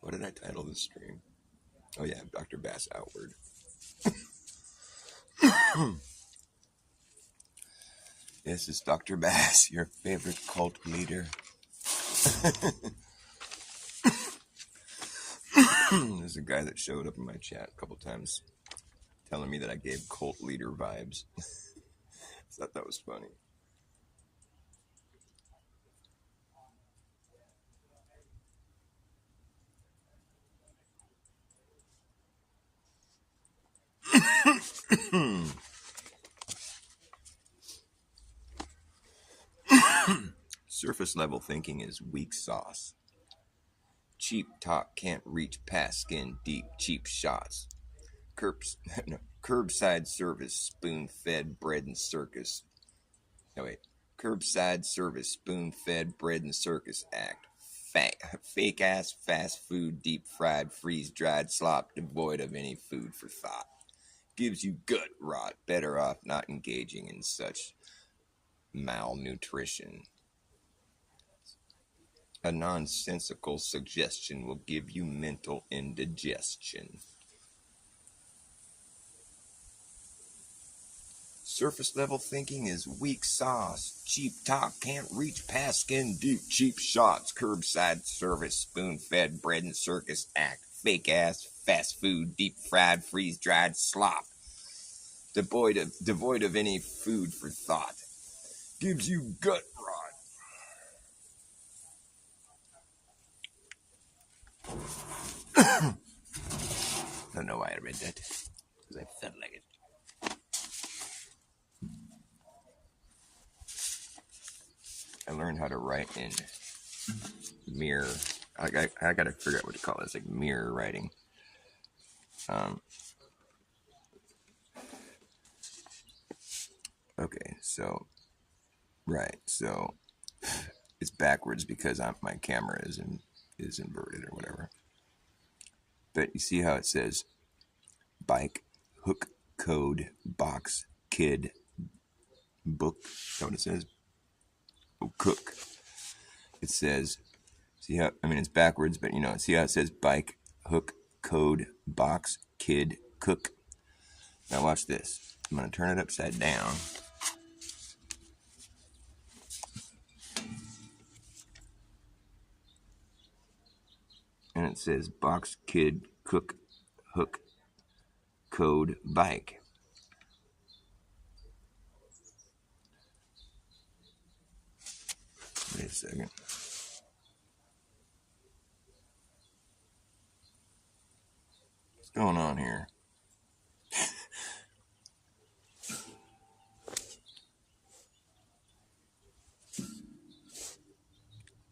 What did I title this stream? Oh yeah, Dr. Bass Outward. This is Dr. Bass, your favorite cult leader. There's a guy that showed up in my chat a couple times telling me that I gave cult leader vibes. I thought that was funny. Surface level thinking is weak sauce. Cheap talk can't reach past skin deep, cheap shots. Curbside service, spoon-fed bread and circus. No, wait. Curbside service, spoon-fed bread and circus act. Fake-ass fast food, deep-fried, freeze-dried slop devoid of any food for thought. Gives you gut rot. Better off not engaging in such malnutrition. A nonsensical suggestion will give you mental indigestion. Surface level thinking is weak sauce. Cheap talk can't reach past skin deep. Cheap shots. Curbside service. Spoon-fed bread and circus act. Fake ass fast food. Deep fried freeze dried slop. Devoid of any food for thought. Gives you gut rot. I don't know why I read that. Because I felt like it. I learned how to write in mirror. I got to figure out what to call it. It's like mirror writing. Okay, so right, so it's backwards because my camera is inverted or whatever. But you see how it says bike hook code box kid book. Is that what it says? Oh, cook. It says, see how, I mean, it's backwards, but see how it says bike hook code box kid cook. Now watch this. I'm going to turn it upside down. And it says box kid cook hook code bike. Wait a second. What's going on here?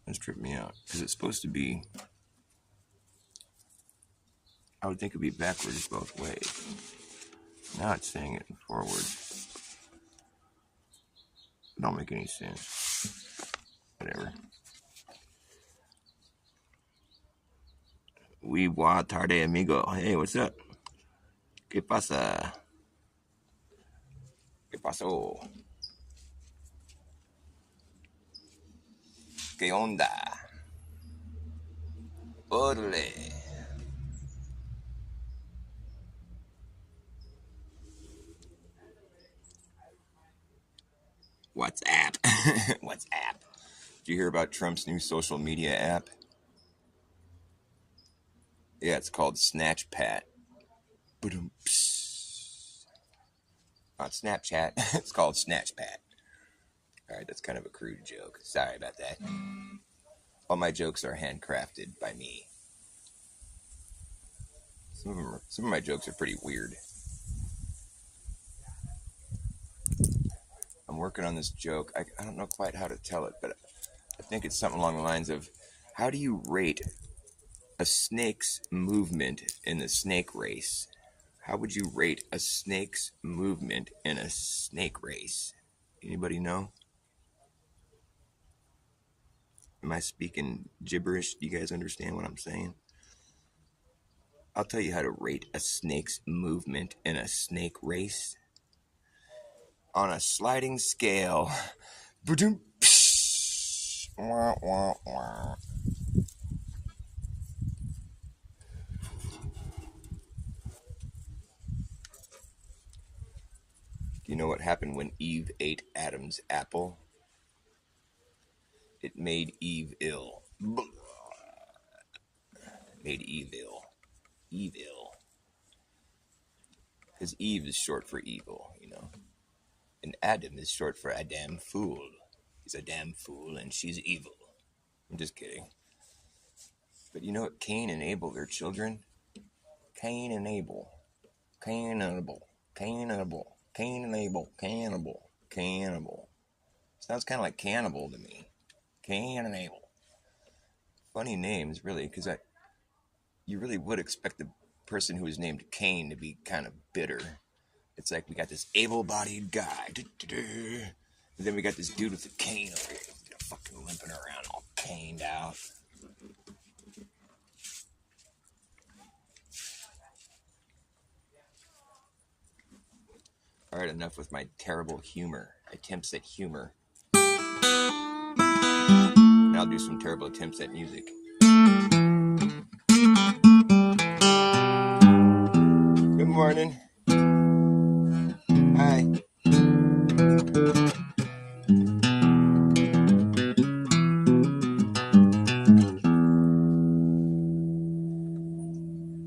That's tripped me out because it's supposed to be. I would think it'd be backwards both ways. Now it's saying it forward. It don't make any sense. Whatever. We boa tarde, amigo. Hey, what's up? ¿Qué pasa? ¿Qué pasó? ¿Qué onda? Orle. WhatsApp. WhatsApp. Did you hear about Trump's new social media app? Yeah, it's called Snatchpat. On Snapchat, it's called Snatchpat. All right, that's kind of a crude joke. Sorry about that. All my jokes are handcrafted by me. Some of my jokes are pretty weird. I'm working on this joke. I don't know quite how to tell it, but I think it's something along the lines of, how do you rate a snake's movement in the snake race? How would you rate a snake's movement in a snake race? Anybody know? Am I speaking gibberish? Do you guys understand what I'm saying? I'll tell you how to rate a snake's movement in a snake race. On a sliding scale. You know what happened when Eve ate Adam's apple? It made Eve ill. It made Eve ill. Eve ill. Because Eve is short for evil, you know. And Adam is short for a damn fool. He's a damn fool and she's evil. I'm just kidding. But you know what? Cain and Abel, their children? Cain and Abel. Cain and Abel. Cain and Abel. Cain and Abel. Cannibal. Cannibal. Sounds kind of like cannibal to me. Cain and Abel. Funny names, really, because you really would expect the person who is named Cain to be kind of bitter. It's like we got this able-bodied guy. And then we got this dude with a cane over here. Fucking limping around all caned out. All right, enough with my terrible attempts at humor. Now I'll do some terrible attempts at music. Good morning. Hi.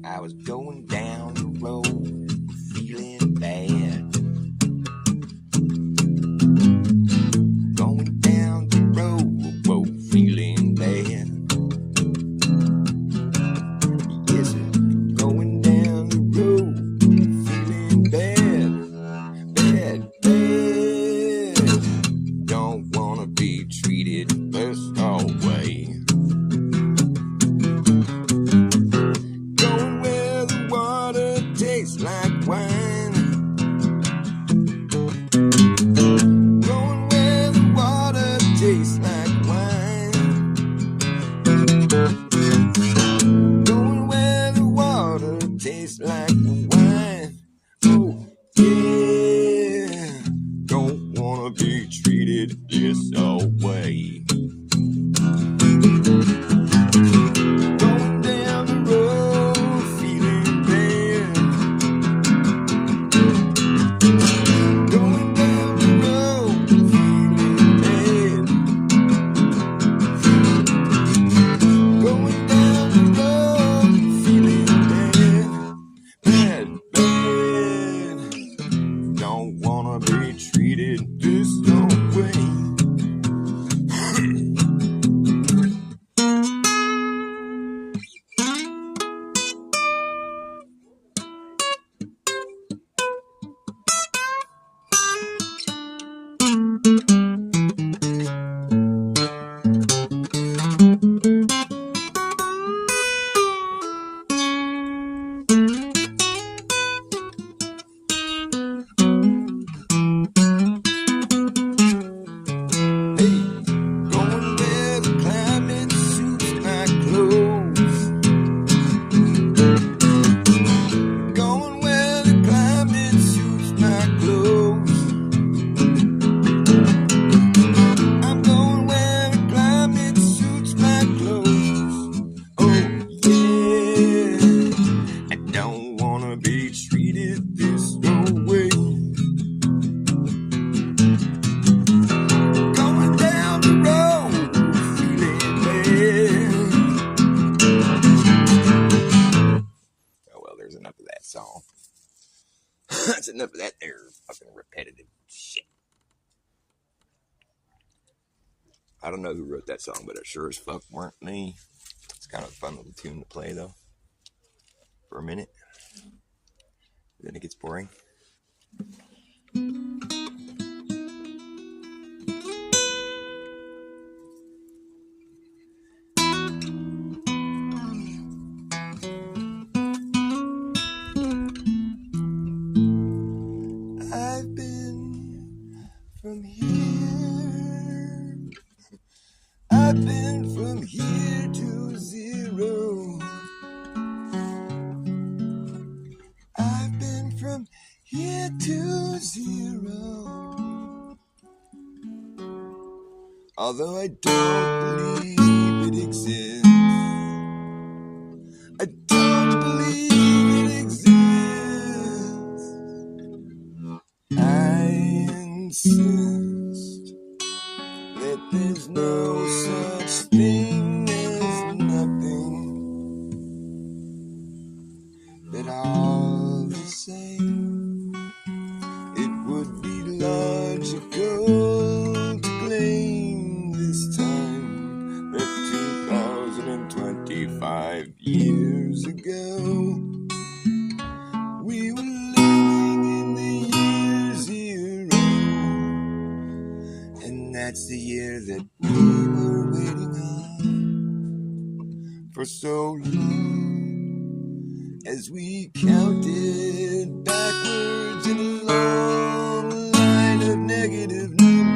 I was going down the road, feeling bad. Going down the road, feeling bad. Yes, sir. Going down the road, feeling bad. Bad, bad. Don't wanna be treated this way. Going where the water tastes like wine. Going where the water tastes like wine. Going where the water tastes like wine. Oh, yeah. Don't wanna be treated this way. Going down the road, feeling bad. Going down the road, feeling bad. Going down the road, feeling bad. Bad, bad. Don't wanna be treated this way. Going where the climate suits my clothes. Going where the climate suits my clothes. I'm going where the climate suits my clothes. Oh yeah, I don't wanna be treated this way. Going down the road, feeling bad. Oh well, there's enough of that song. That's enough of that there fucking repetitive shit. I don't know who wrote that song, but it sure as fuck weren't me. It's kind of a fun little tune to play though. For a minute. Then it gets boring. I've been from here. I've been from here to zero. I've been from here to zero. Although I don't believe it exists. I don't believe it exists. I insist that there's no such thing as nothing, that all the same it would be logical to claim this time that 2025 years ago we were living in the year zero, and that's the year that we were waiting on for so long, as we counted backwards in a long line of negative numbers.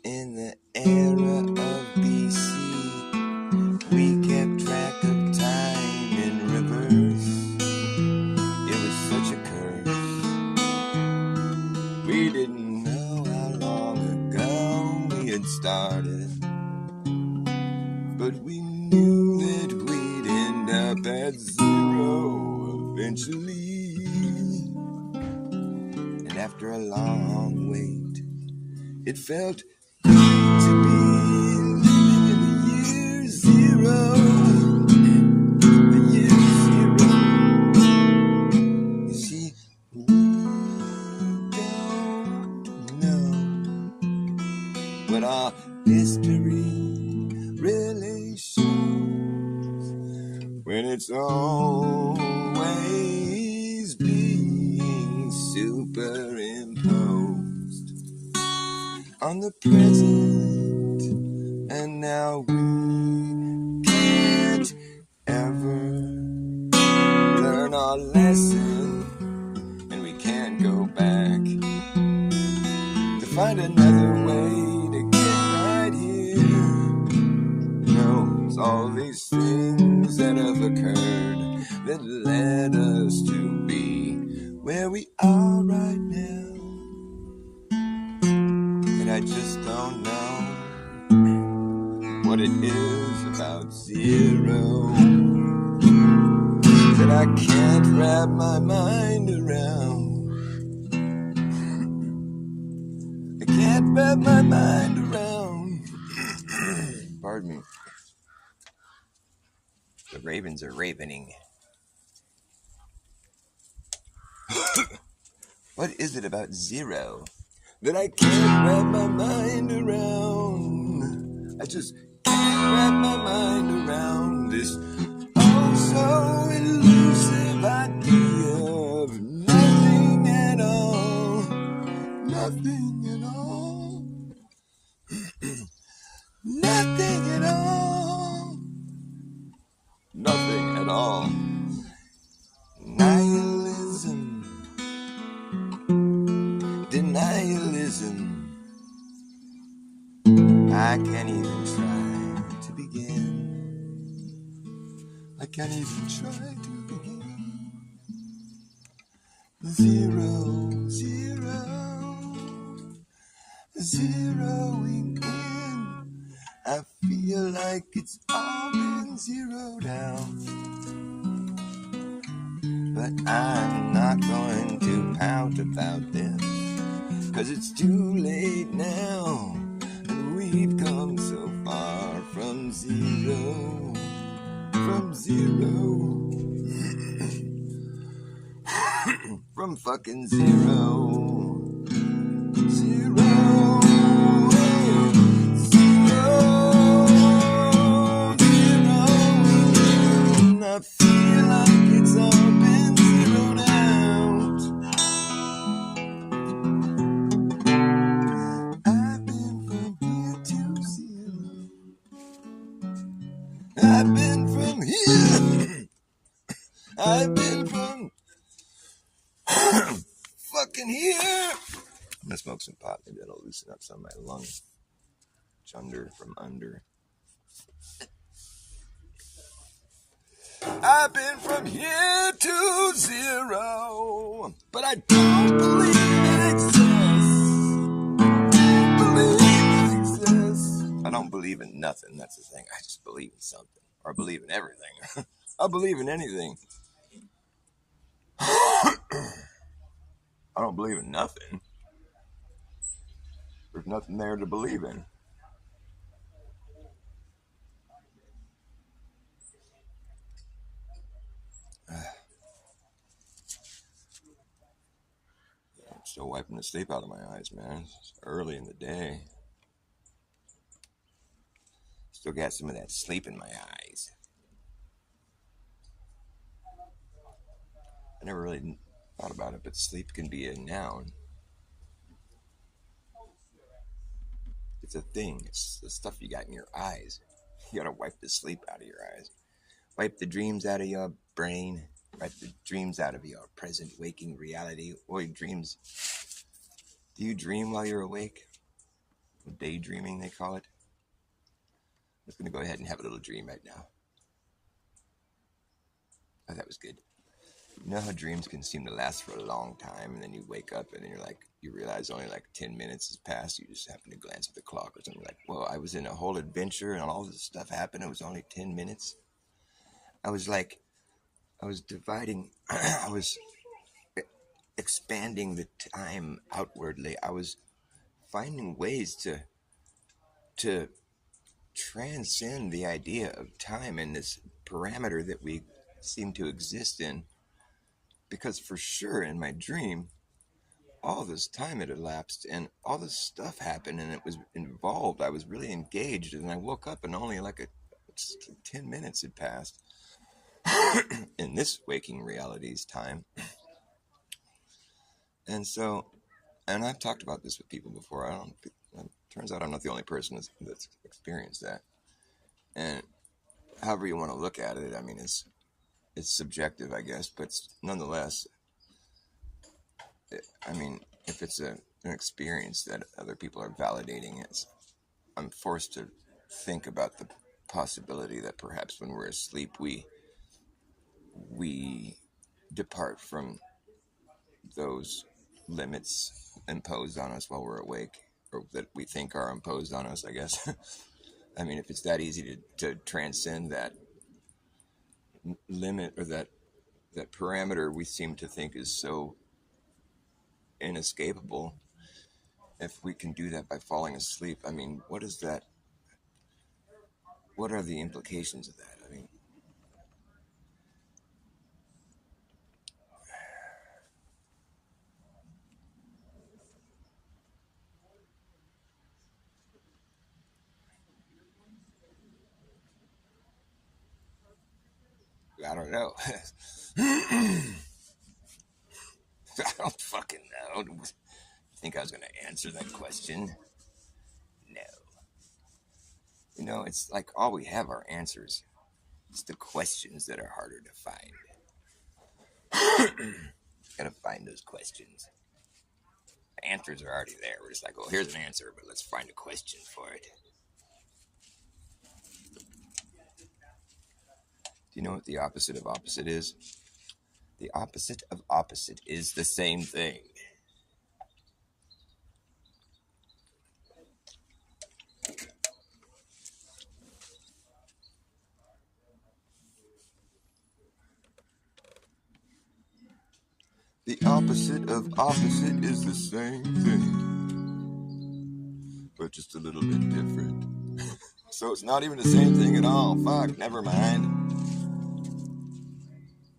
In the era of BC, we kept track of time in reverse. It was such a curse. We didn't know how long ago we had started, but we knew that we'd end up at zero eventually. And after a long wait, it felt good to be living in the year zero. The year zero. You see, we don't know what our history really shows, when it's always being superimposed on the present, and now we can't ever learn our lesson, and we can't go back to find another way to get right here. No, it's all these things that have occurred that led us to be where we are right now. And I just don't know what it is about zero that I can't wrap my mind around. I can't wrap my mind around. Pardon me. The ravens are ravening. What is it about zero that I can't wrap my mind around? I just can't wrap my mind around this oh so elusive idea of nothing at all. Nothing at all. Nothing at all. Nothing at all. Nihilism. Denialism. I can't even try to begin. I can't even try to begin. Zero, zero, zeroing in. I feel like it's all been zeroed out. But I'm not going to pout about this, 'cause it's too late now, and we've come so far from zero, from zero, from fucking zero, zero, zero, zero. I feel like it's all been zeroed out. I've been from here to zero. I've been from here. I've been from fucking here. I'm gonna smoke some pot. Maybe that'll loosen up some of my lung chunder from under. I've been from here to zero, but I don't believe it exists. I don't believe in nothing. That's the thing. I just believe in something, or I believe in everything. I believe in anything. I don't believe in nothing. There's nothing there to believe in. I'm still wiping the sleep out of my eyes, man. It's early in the day. Still got some of that sleep in my eyes. I never really thought about it, but sleep can be a noun. It's a thing. It's the stuff you got in your eyes. You gotta wipe the sleep out of your eyes. Wipe the dreams out of your brain. Wipe the dreams out of your present waking reality. Or dreams. Do you dream while you're awake? Daydreaming, they call it. I'm just gonna go ahead and have a little dream right now. Oh, that was good. You know how dreams can seem to last for a long time, and then you wake up and you're like, you realize only like 10 minutes has passed. You just happen to glance at the clock or something like, well, I was in a whole adventure and all this stuff happened. It was only 10 minutes. I was dividing, I was expanding the time outwardly. I was finding ways to transcend the idea of time and this parameter that we seem to exist in. Because for sure in my dream, all this time had elapsed and all this stuff happened and it was involved. I was really engaged and I woke up and only like 10 minutes had passed in this waking reality's time. And so, and I've talked about this with people before. It turns out I'm not the only person that's experienced that. And however you want to look at it, I mean, it's subjective, I guess, but nonetheless, I mean, if it's an experience that other people are validating, I'm forced to think about the possibility that perhaps when we're asleep, we depart from those limits imposed on us while we're awake, or that we think are imposed on us, I guess. I mean, if it's that easy to transcend that limit or that parameter we seem to think is so inescapable, if we can do that by falling asleep, I mean, what is that? What are the implications of that? I mean, I don't know. I don't fucking know. You think I was going to answer that question? No. You know, it's like all we have are answers. It's the questions that are harder to find. Gotta find those questions. The answers are already there. We're just like, oh, here's an answer, but let's find a question for it. Do you know what the opposite of opposite is? The opposite of opposite is the same thing. The opposite of opposite is the same thing, but just a little bit different. So it's not even the same thing at all. Fuck, never mind.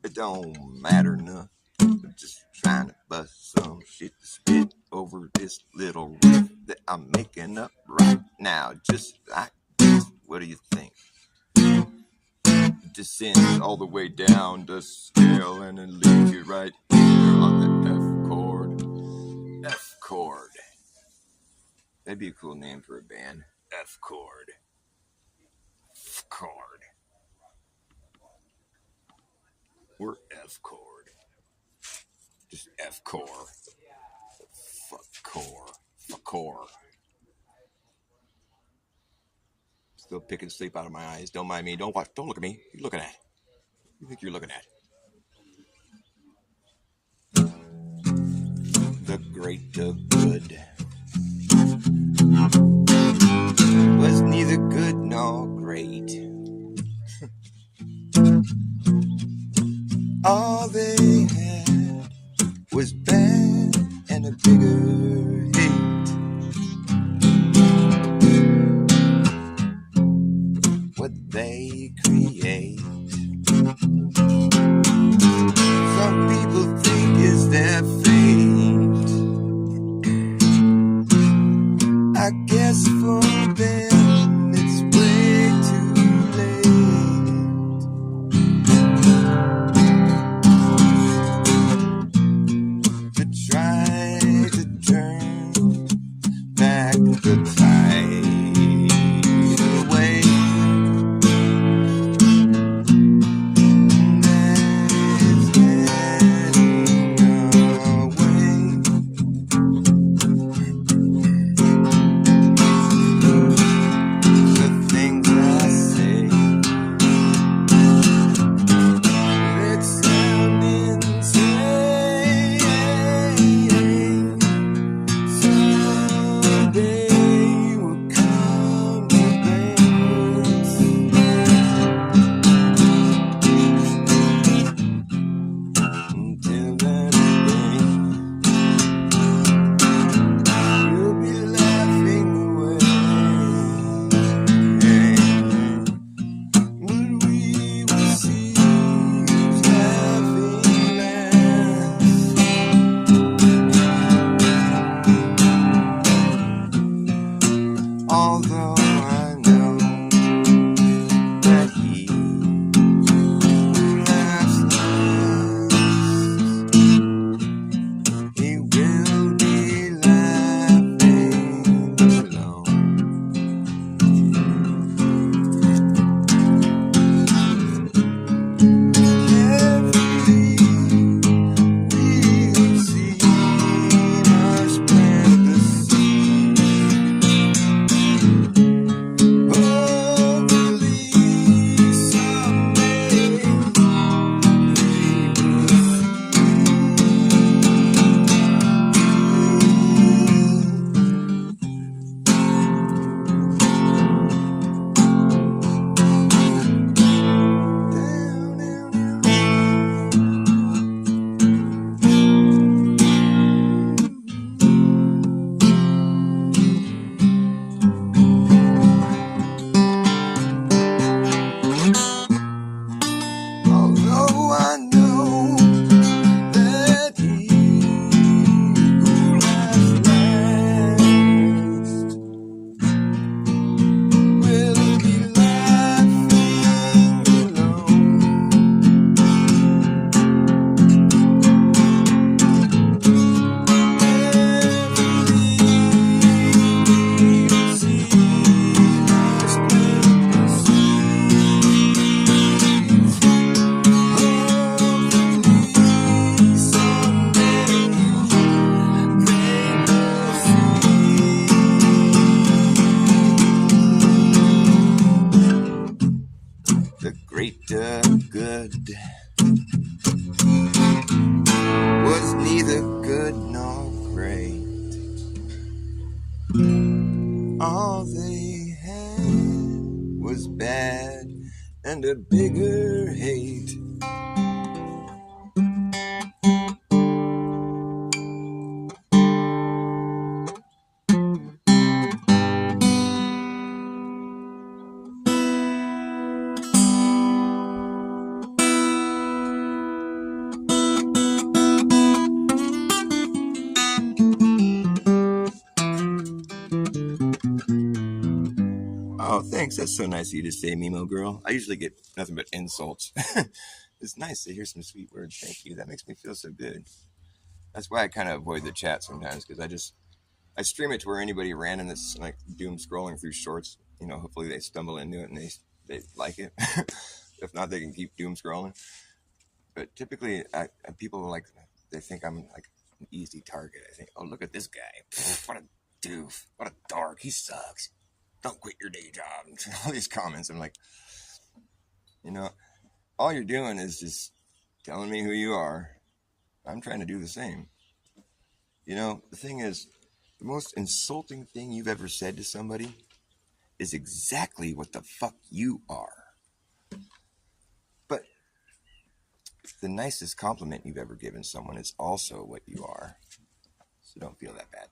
It don't matter none. I'm just trying to bust some shit to spit over this little riff that I'm making up right now. Just like this. What do you think? Descends all the way down the scale and it leaves you right here on the F chord. F chord. That'd be a cool name for a band. F chord. F chord. We're F chord. Just F core. Fuck core. Fuck core. Still picking sleep out of my eyes. Don't mind me. Don't watch. Don't look at me. What are you looking at? What do you think you're looking at? The greater good was neither good nor great. All they had what they create. Some people think it's their fate. I guess for them it's way too late to try to turn back the tide away. Although I know that he laughs last, he will be laughing alone. Carefully we'll see us plant the seed. Hopefully someday we will although I know that he who laughs last will be laughing alone. We'll see us plant the seeds. Hopefully someday they will see. The greater good was neither good nor great. All they had was bad and a bigger hate. Oh, thanks. That's so nice of you to say, Mimo girl. I usually get nothing but insults. It's nice to hear some sweet words. Thank you. That makes me feel so good. That's why I kind of avoid the chat sometimes, because I stream it to where anybody random that's like doom scrolling through shorts, hopefully they stumble into it and they like it. If not, they can keep doom scrolling. But typically, people they think I'm like an easy target. I think, oh, look at this guy. What a doof. What a dork. He sucks. Don't quit your day job. All these comments. I'm like, all you're doing is just telling me who you are. I'm trying to do the same. The thing is, the most insulting thing you've ever said to somebody is exactly what the fuck you are. But the nicest compliment you've ever given someone is also what you are. So don't feel that bad.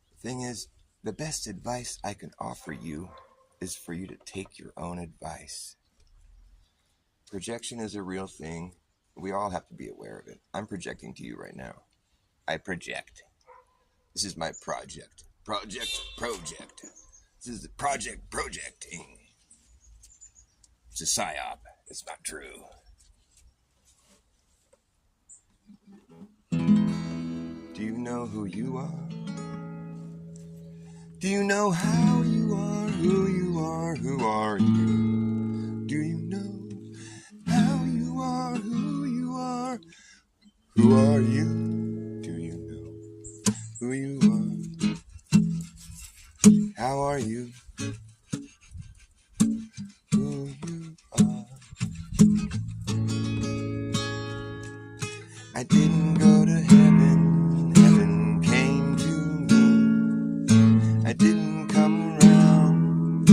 The thing is, the best advice I can offer you is for you to take your own advice. Projection is a real thing. We all have to be aware of it. I'm projecting to you right now. I project. This is my project. Project. This is the project projecting. It's a psyop. It's not true. Do you know who you are? Do you know how you are? Who you are? Who are you? Do you know how you are? Who you are? Who are you? Do you know who you are? How are you? Who you are? I didn't go to heaven. Heaven came to me. I didn't come around.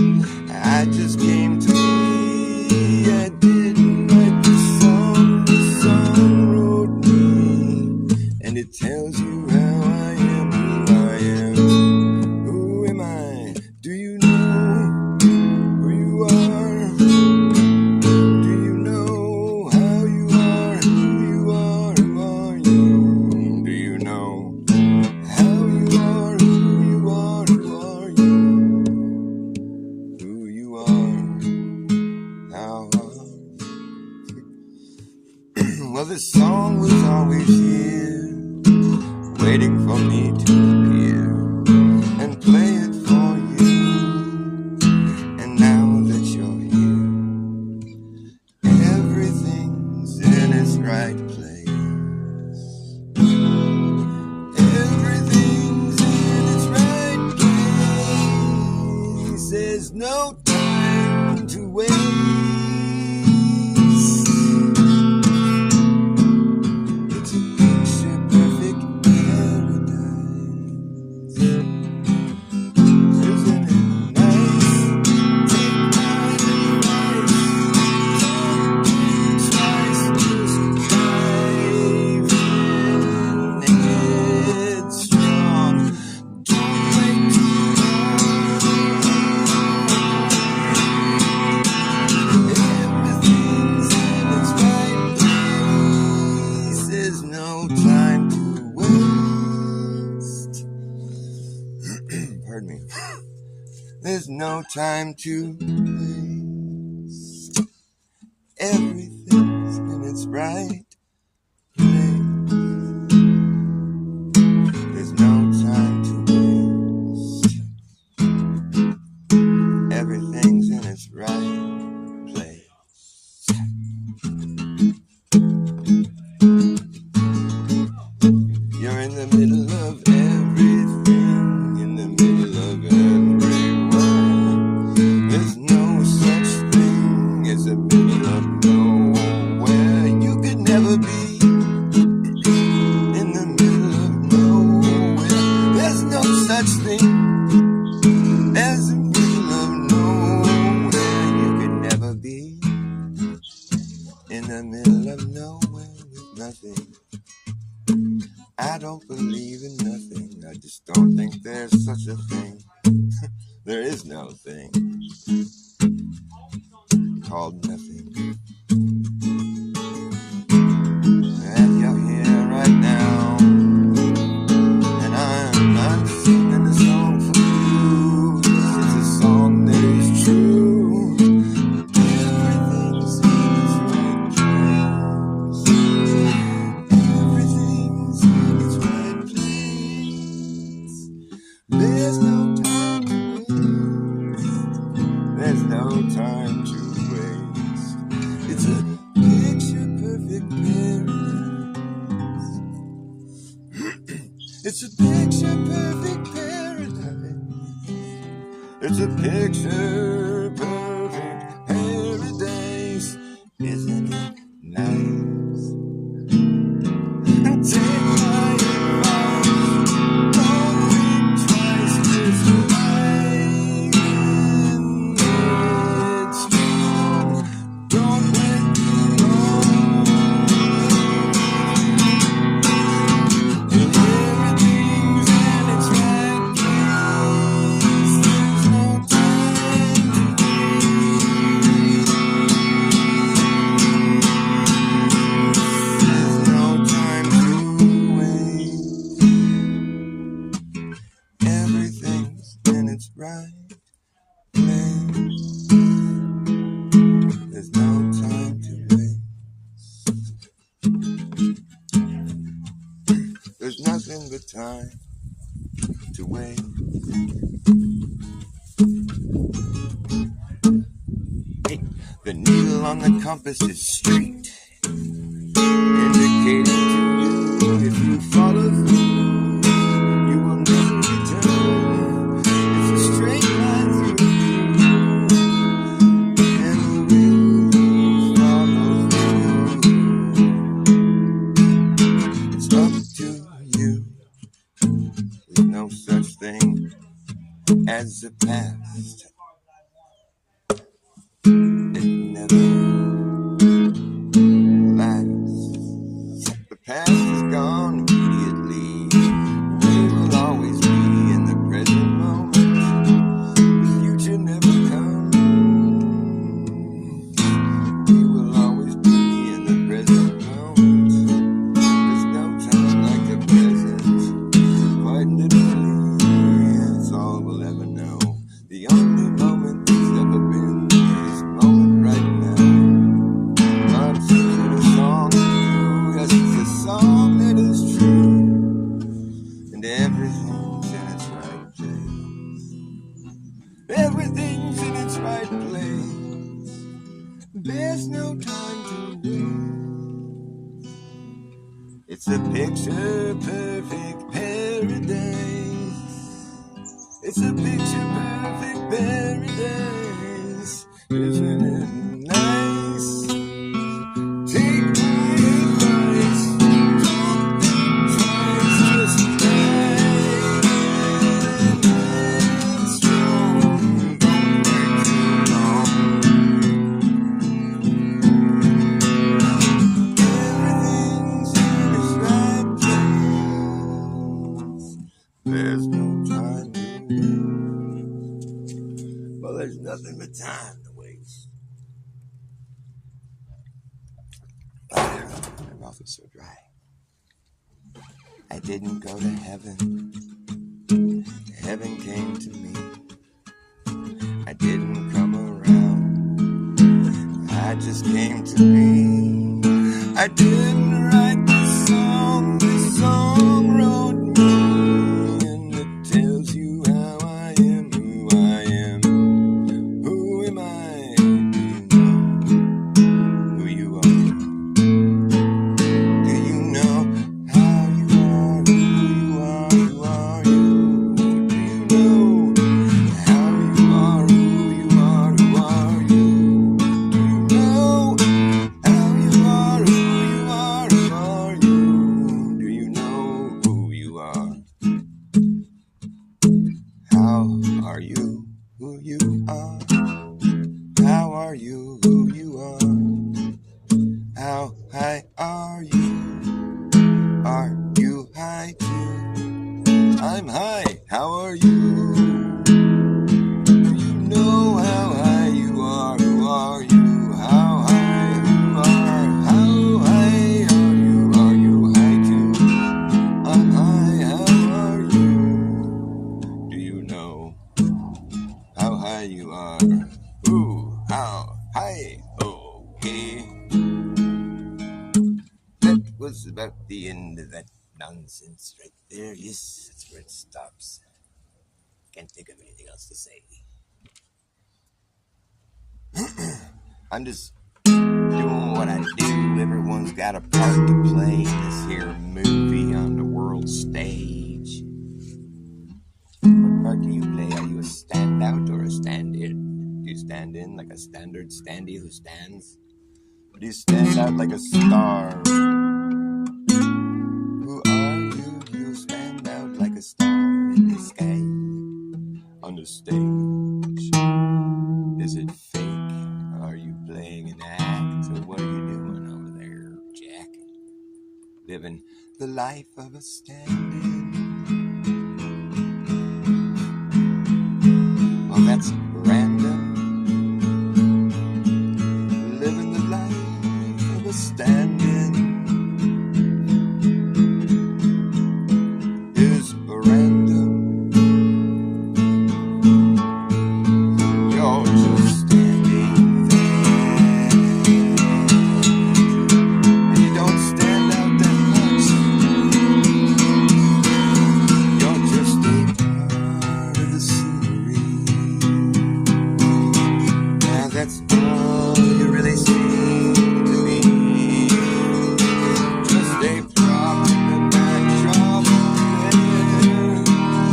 I just came to me. I didn't write the song wrote me. And it tells you how I am, who I am. Who am I? Do you know who you are? Do you know how you are? Who you are? Who are you? Do you know how you are? Who you are? Who are you? Who you are? How are you? Well, this song was always here, waiting for me to appear and play it for you. And now that you're here, everything's in its right place. Everything's in its right place. There's no time to waste. It's a picture perfect paradise. Isn't it nice? Take my advice. Twice just dive in headstrong. Don't wait too long. Everything's in its right place. There's no time to waste. Pardon me. There's no time to waste. Everything's in its right place. There's no time to waste. Everything's in its right place. You're in the middle of everything, in the middle of everyone. There's no such thing as a middle of nowhere. You could never be in the middle of nowhere. There's no such thing as a middle of nowhere. You could never be in the middle of nowhere with nothing. I don't believe in nothing. I just don't think there's such a thing. There is no thing called nothing. And you're here right now, and I'm singing a song for you. This is a song that is true. Everything's in its right place. Everything's in its right place. There's no time to waste. There's no time to waste. It's a picture perfect paradise. It's a picture perfect paradise. It's a picture perfect paradise. Isn't it nice? And take my advice. Don't think twice. Just dive in headstrong. Don't wait too long. And everything's in its right place. There's no time way. Hey, the needle on the compass is straight, indicating to you if you follow through, you will never return. It's a straight line through, and will you follow through? It's up to you. There's no such thing as the past. It never lasts. The past is gone immediately. We will always be in the present moment. The future never comes. We will always be in the present moment. There's no time like the present. Quite literally, it's all we'll ever know. The only moment there's ever been is this moment right now. I'm singing a song to you, yes, it's a song that is true, and everything's in its right place. Everything's in its right place. There's no time to wait. It's a picture perfect paradise. It's a picture perfect paradise. Isn't it nice? Take my advice. Don't think twice. Just ride strong. Don't wait too long. Everything's in its right place. There's no time to wait. Well, there's nothing but time to waste. My mouth is so dry. I didn't go to heaven. Heaven came to me. I didn't come around. I just came to be. I didn't write this song. This song wrote me, and it tells you how I am, who I am. Who am I? Do you know who you are? Do you know how you are? Who you are? Who are you? Do you know how you are? Who you are? Who are you? Do you know how you are? Who you are? Who are you? Do you know who you are? How are you? Who you are? How are you? Who you are? How high are you? Are you high too? I'm high. How are you? Do you know how high you are? Who are you? How high you are? How high are you? Are you high too? I'm high. How are you? Do you know how high you are? Ooh, how high? Okay. That was about the end of that nonsense right there. Yes, that's where it stops. Can't think of anything else to say. I'm just doing what I do. Everyone's got a part to play in this here movie on the world stage. What part do you play? Are you a standout or a stand-in? Do you stand in like a standard standee who stands? Or do you stand out like a star? Who are you? You stand out like a star in the sky. On the stage. Is it fake? Are you playing an act? Or what are you doing over there, Jack? Living the life of a stand-in. Well, that's random. Living the life of a stand-in is random. You're just standing there. And you don't stand out that much. that's all you really seem to be. Just a prop in the backdrop there,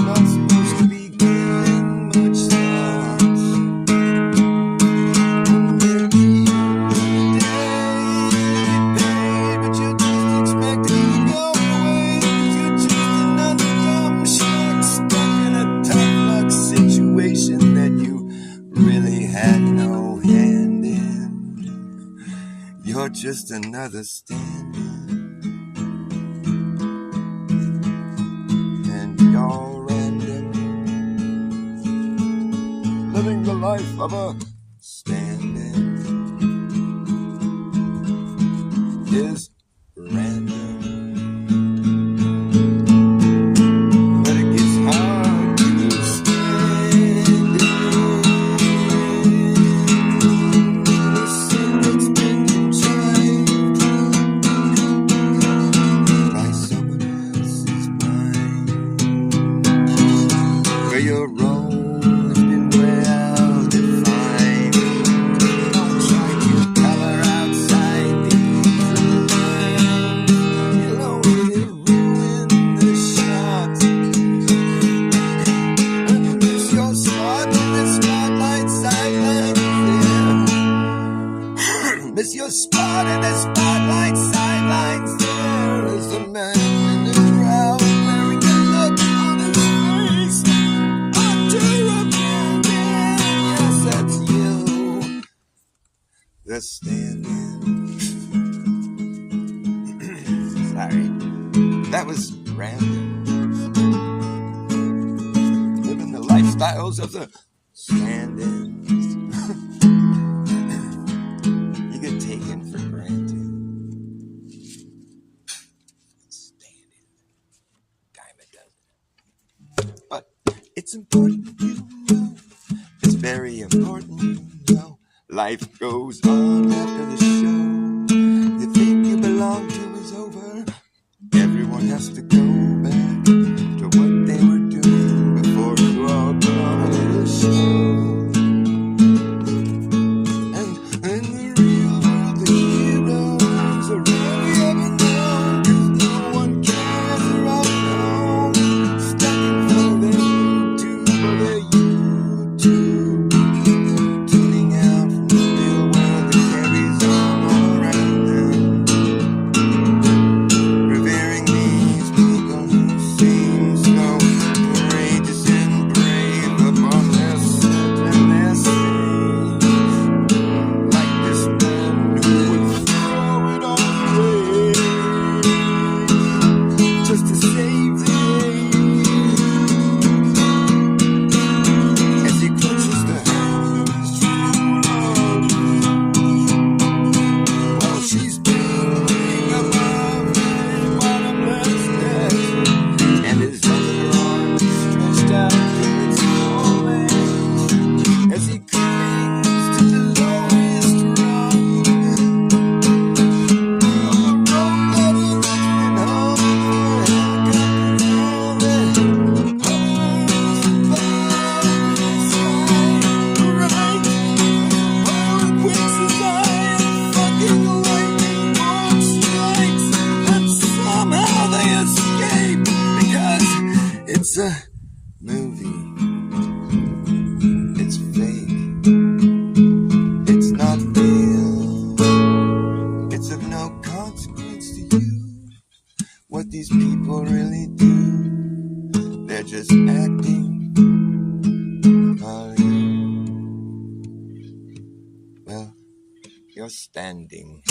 not supposed to be getting much thought. And they're keeping the day, but you're just expecting to go away. You're just another dumb schmuck stuck in a tough luck situation that you really had no hand in. You're just another stand-in, and you're random, living the life of a stand-in is random, but it gets hard to stand in. The sun that's been contrived by someone else's mind, where your role has been well defined. Don't try to color outside these lines. You'll only ruin the shot. And you miss your spot in the spotlight sidelines. Yeah. Miss your spot in the spotlight sidelines. There is a man in the crowd wearing a look on his face. Under a bandana. Yes, that's you. The stand-in. Sorry, that was random. Living the lifestyles of the stand-ins. You get taken for granted. Stand-in. Kinda doesn't. But it's important you know. It's very important you know. Life goes on after the show. The thing you belong to is over. Everyone has to go back to what they were doing before you all put on a little show. And in the real world, the heroes are rarely ever known, 'cause no one cares around home. Stuck in front of their YouTube or their YouTube, tuning out from the real world that carries on all around them. Revering these people who seem so courageous and brave upon their set and their stage. Like this man who would throw it all away just to save the day. As he clutches the hand of his true love, while she's building above his bottomless pit, and his other arm is stretched out to its full length, as he clings to the lowest rung of the road that he been hung for. Hovers above his side, right? Power quits his eye, and fucking lightning bolt strikes, and somehow they escape because it's a movie. It's fake. It's not real. It's of no consequence to you what these people really do. They're just acting. While you, well, you're standing.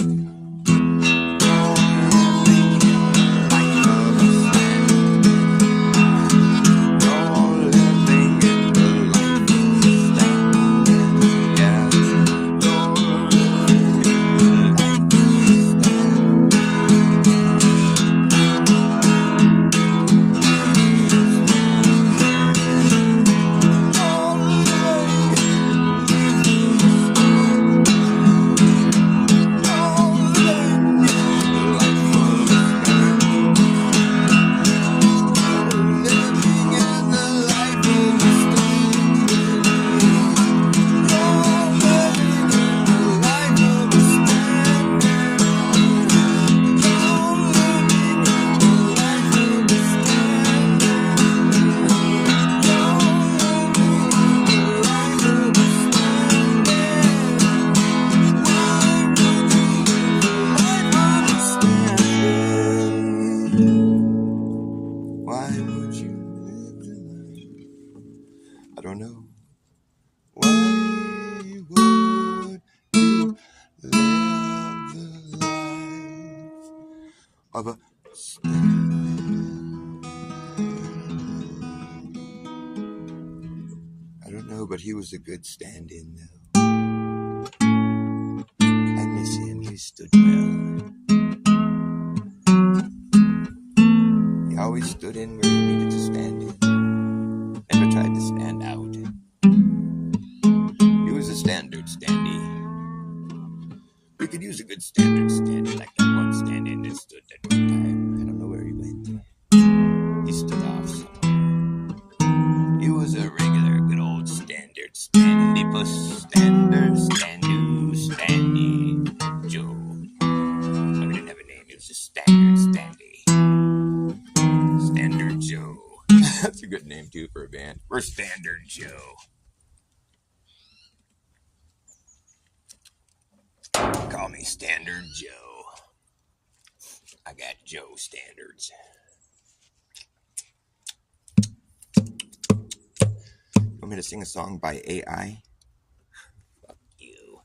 Oh, of a I don't know, but he was a good stand-in, though. I miss him. He stood well. He always stood in where he needed to stand in. Never tried to stand out. He was a standard standee. We could use a good standard standee, like that one stand-in that stood that one time. I don't know where he went. He stood off somewhere. He was a regular good old standard standee puss, standard standoo, standee Joe. No, he didn't have a name. He was just standard standee. Standard Joe. That's a good name too for a band. We're Standard Joe. Call me Standard Joe. I got Joe standards. You want me to sing a song by AI? Fuck you.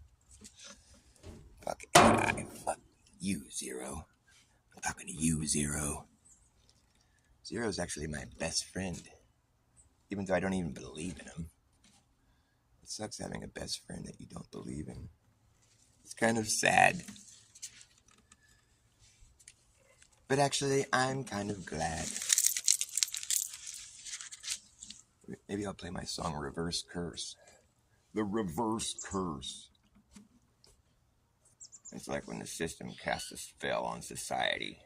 Fuck AI. Fuck you, Zero. I'm talking to you, Zero. Zero's actually my best friend. Even though I don't even believe in him. It sucks having a best friend that you don't believe in. It's kind of sad. But actually, I'm kind of glad. Maybe I'll play my song Reverse Curse. The Reverse Curse. It's like when the system casts a spell on society.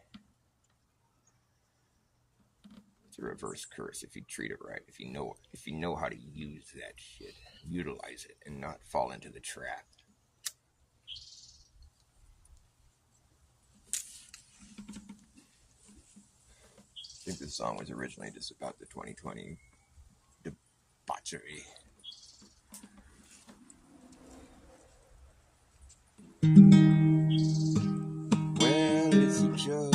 It's a reverse curse if you treat it right. If you know how to use that shit. Utilize it and not fall into the trap. I think this song was originally just about the 2020 debauchery. Well, it's a joke,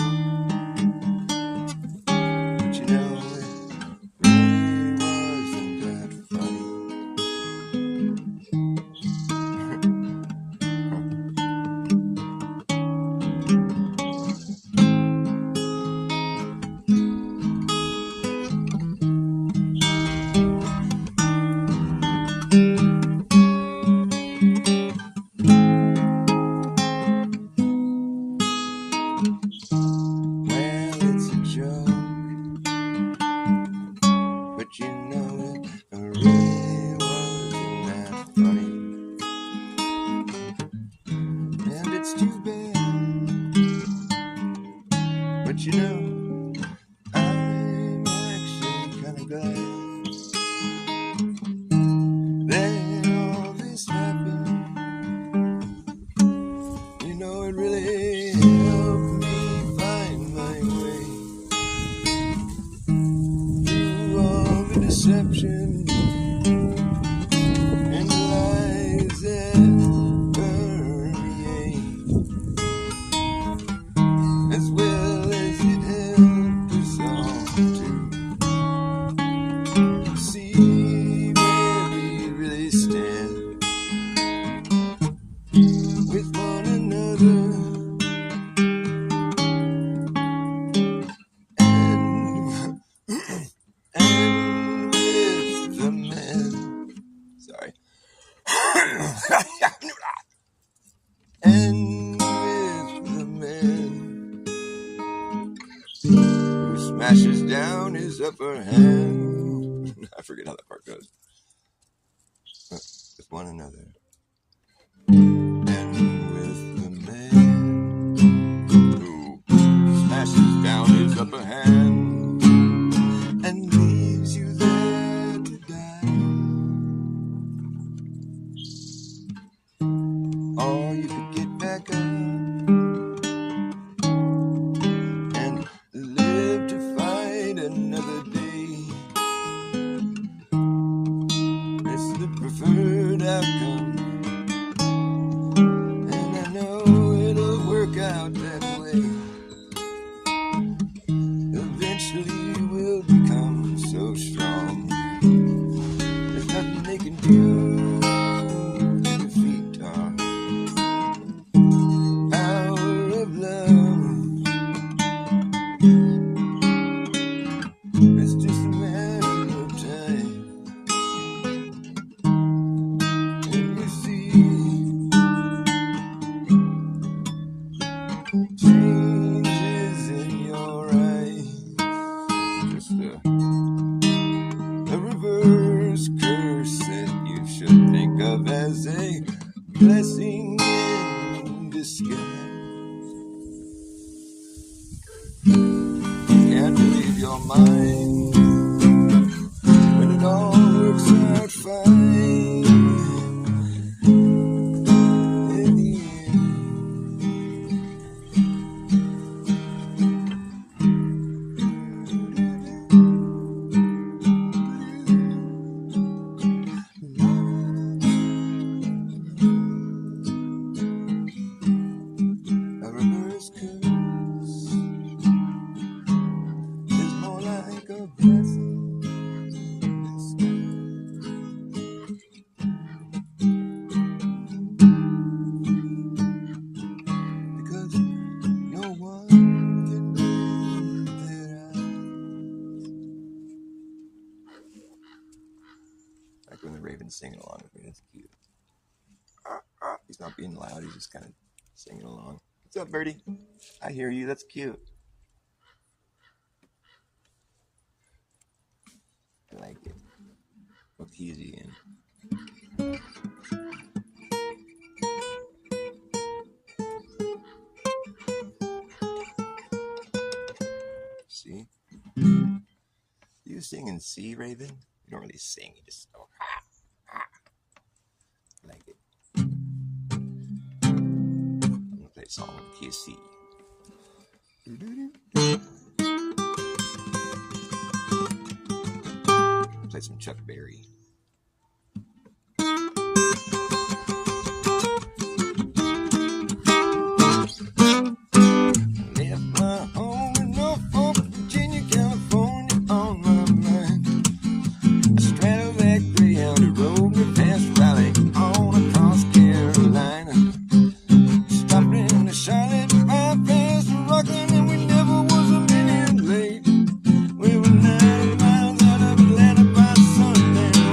but you know it really wasn't that funny. Smashes down his upper hand. I forget how that part goes. With one another. And with the man who smashes down his upper hand and leaves you there to die. Or you could get back up and live to fight another day. It's the preferred outcome, and I know it'll work out that way. Eventually we'll become so strong, there's nothing they can do to defeat our blessing in disguise. Can't believe your mind when it all works out fine in the end. A reverse curse is more like a blessing in disguise. Because no one can believe their eyes. Like when the raven's singing along with me, that's cute. He's not being loud, he's just kind of singing along. What's up, birdie? I hear you, that's cute. I like it. What key is he in? C? You sing in C, Raven? You don't really sing, you just go ha, ha. I like it. I'm gonna play a song with the key of C. Play some Chuck Berry. Left my home in Norfolk, Virginia, California on my mind. I straddled that Greyhound that rode me past Raleigh on across Carolina. Stopped in the Charlotte bypass of Rockland, and we never was a minute late. We were 9 miles out of Atlanta by sundown.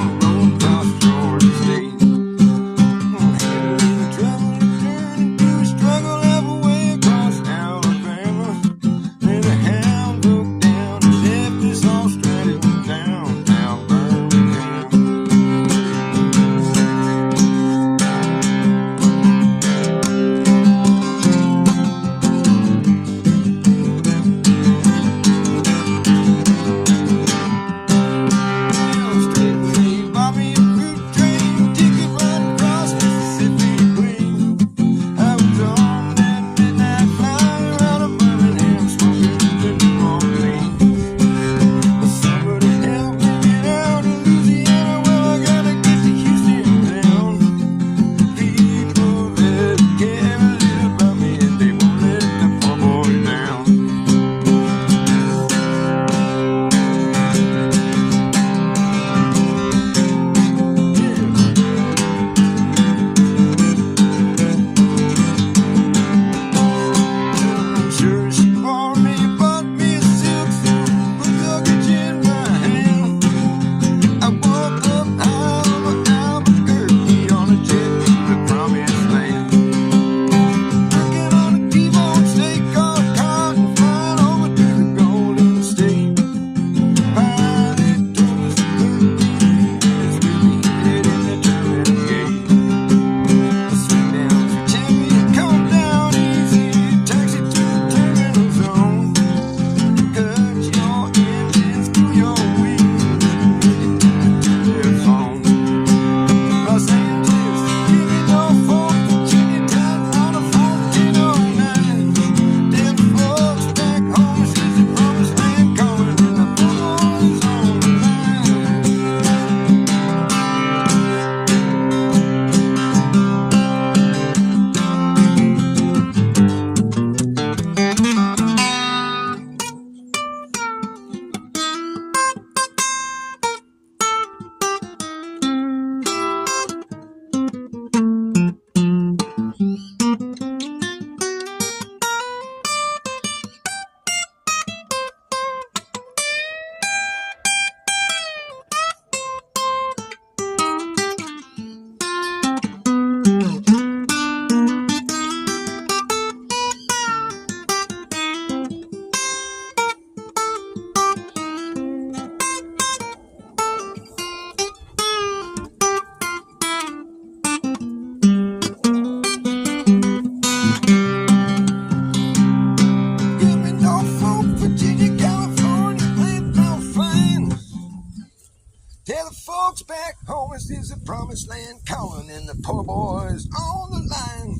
Forest is a promised land, calling in the poor boys on the line.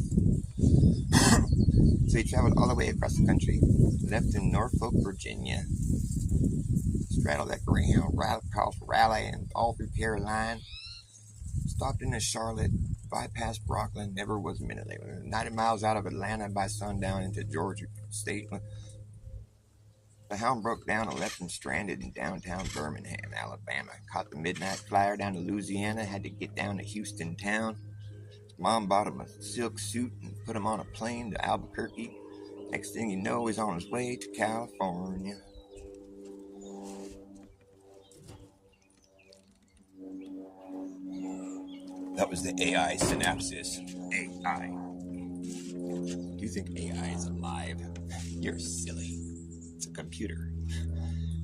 So he traveled all the way across the country, left in Norfolk, Virginia, straddled that Greyhound, right across Raleigh and all through Carolina, stopped into Charlotte, bypassed Rockland, never was a minute late. 90 miles out of Atlanta by sundown into Georgia State. The hound broke down and left him stranded in downtown Birmingham, Alabama. Caught the midnight flyer down to Louisiana, had to get down to Houston town. His mom bought him a silk suit and put him on a plane to Albuquerque. Next thing you know, he's on his way to California. That was the AI synopsis. AI. Do you think AI is alive? You're silly. It's a computer.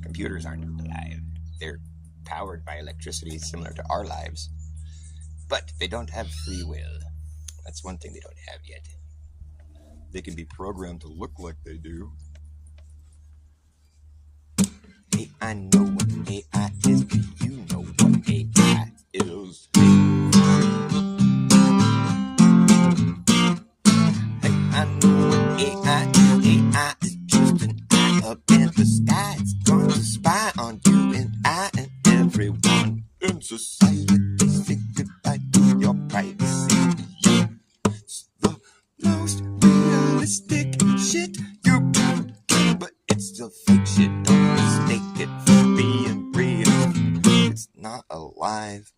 Computers aren't alive. They're powered by electricity similar to our lives. But they don't have free will. That's one thing they don't have yet. They can be programmed to look like they do. Hey, I know what AI is. Do you know what AI is? Hey, I know what AI is. AI is just an eye up in the sky. It's going to spy on you and I and everyone in society. Say goodbye to your privacy. It's the most realistic shit you can get, but it's still fake shit. Don't mistake it for being real. It's not alive.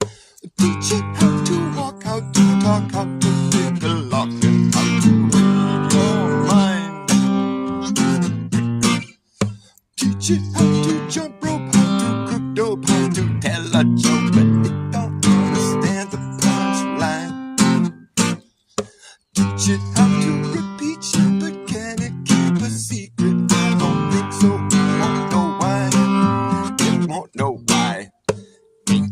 Teach it how to walk, how to talk, how to pick a lock, and how to read your mind. Teach it how to jump rope, how to cook dope, how to tell a joke, but it don't understand the punchline. Teach it how to repeat shit, but can it keep a secret? I don't think so. It won't know why. It won't know why.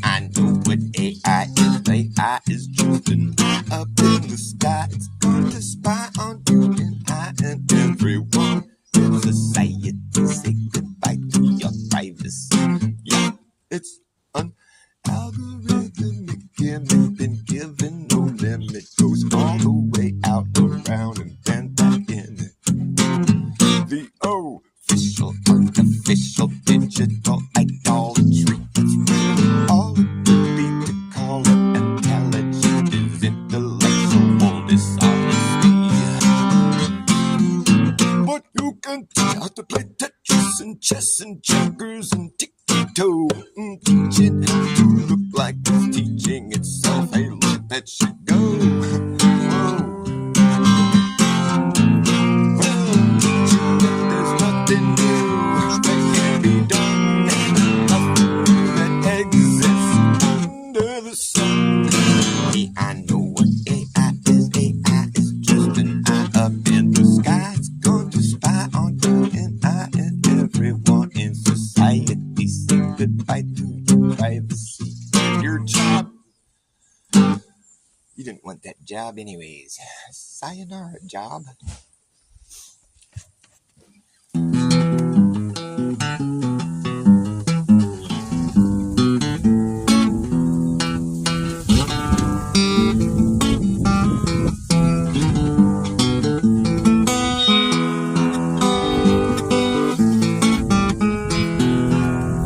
I know what AI is. AI is just an eye up in the sky. It's going to spy on you and I and everyone in society. Say goodbye to your privacy. Yeah, it's an algorithmic gimmick, been given no limit. Goes all the way out, around, and then back in it. The official, artificial, digital idolatry. It's really all it could be to call it intelligent is intellectual dishonesty. But you can teach how to play Tetris and chess and checkers and tic-tac-toe. Teach it how to look like it's teaching itself. Hey, look, that should go. Whoa. There's nothing new that can be done, nothing that exists under the sun. Hey, I know what AI is. AI is just an eye up in the sky. It's going to spy on you and I and everyone in society. Say goodbye to your privacy. Your job. You didn't want that job anyways. Sayonara, job.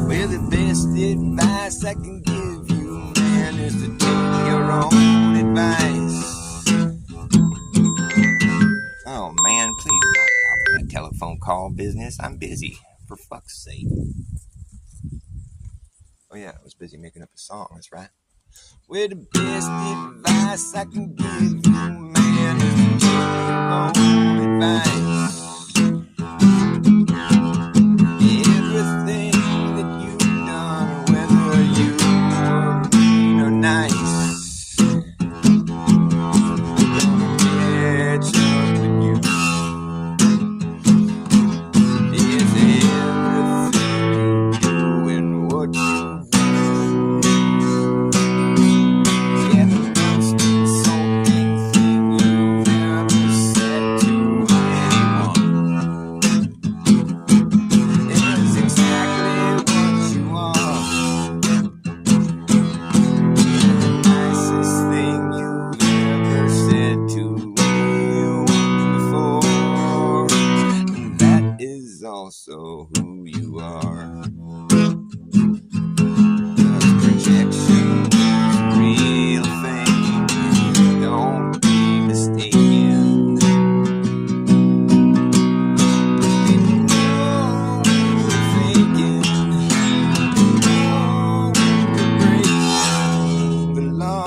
Well, the best advice I can give you, man, is to take your own advice. Oh, man, please knock it off with that telephone call business. I'm busy, for fuck's sake. Oh, yeah, I was busy making up a song, that's right. Well, the best advice I can give you, man, is to take your own advice. Everything that you've done, whether you were mean or nice, gonna catch up with you. Is everything you do and what you do. Yeah, the most insulting thing also who you are. Projection is a real thing. Don't be mistaken. People know we're faking. No one could break the law.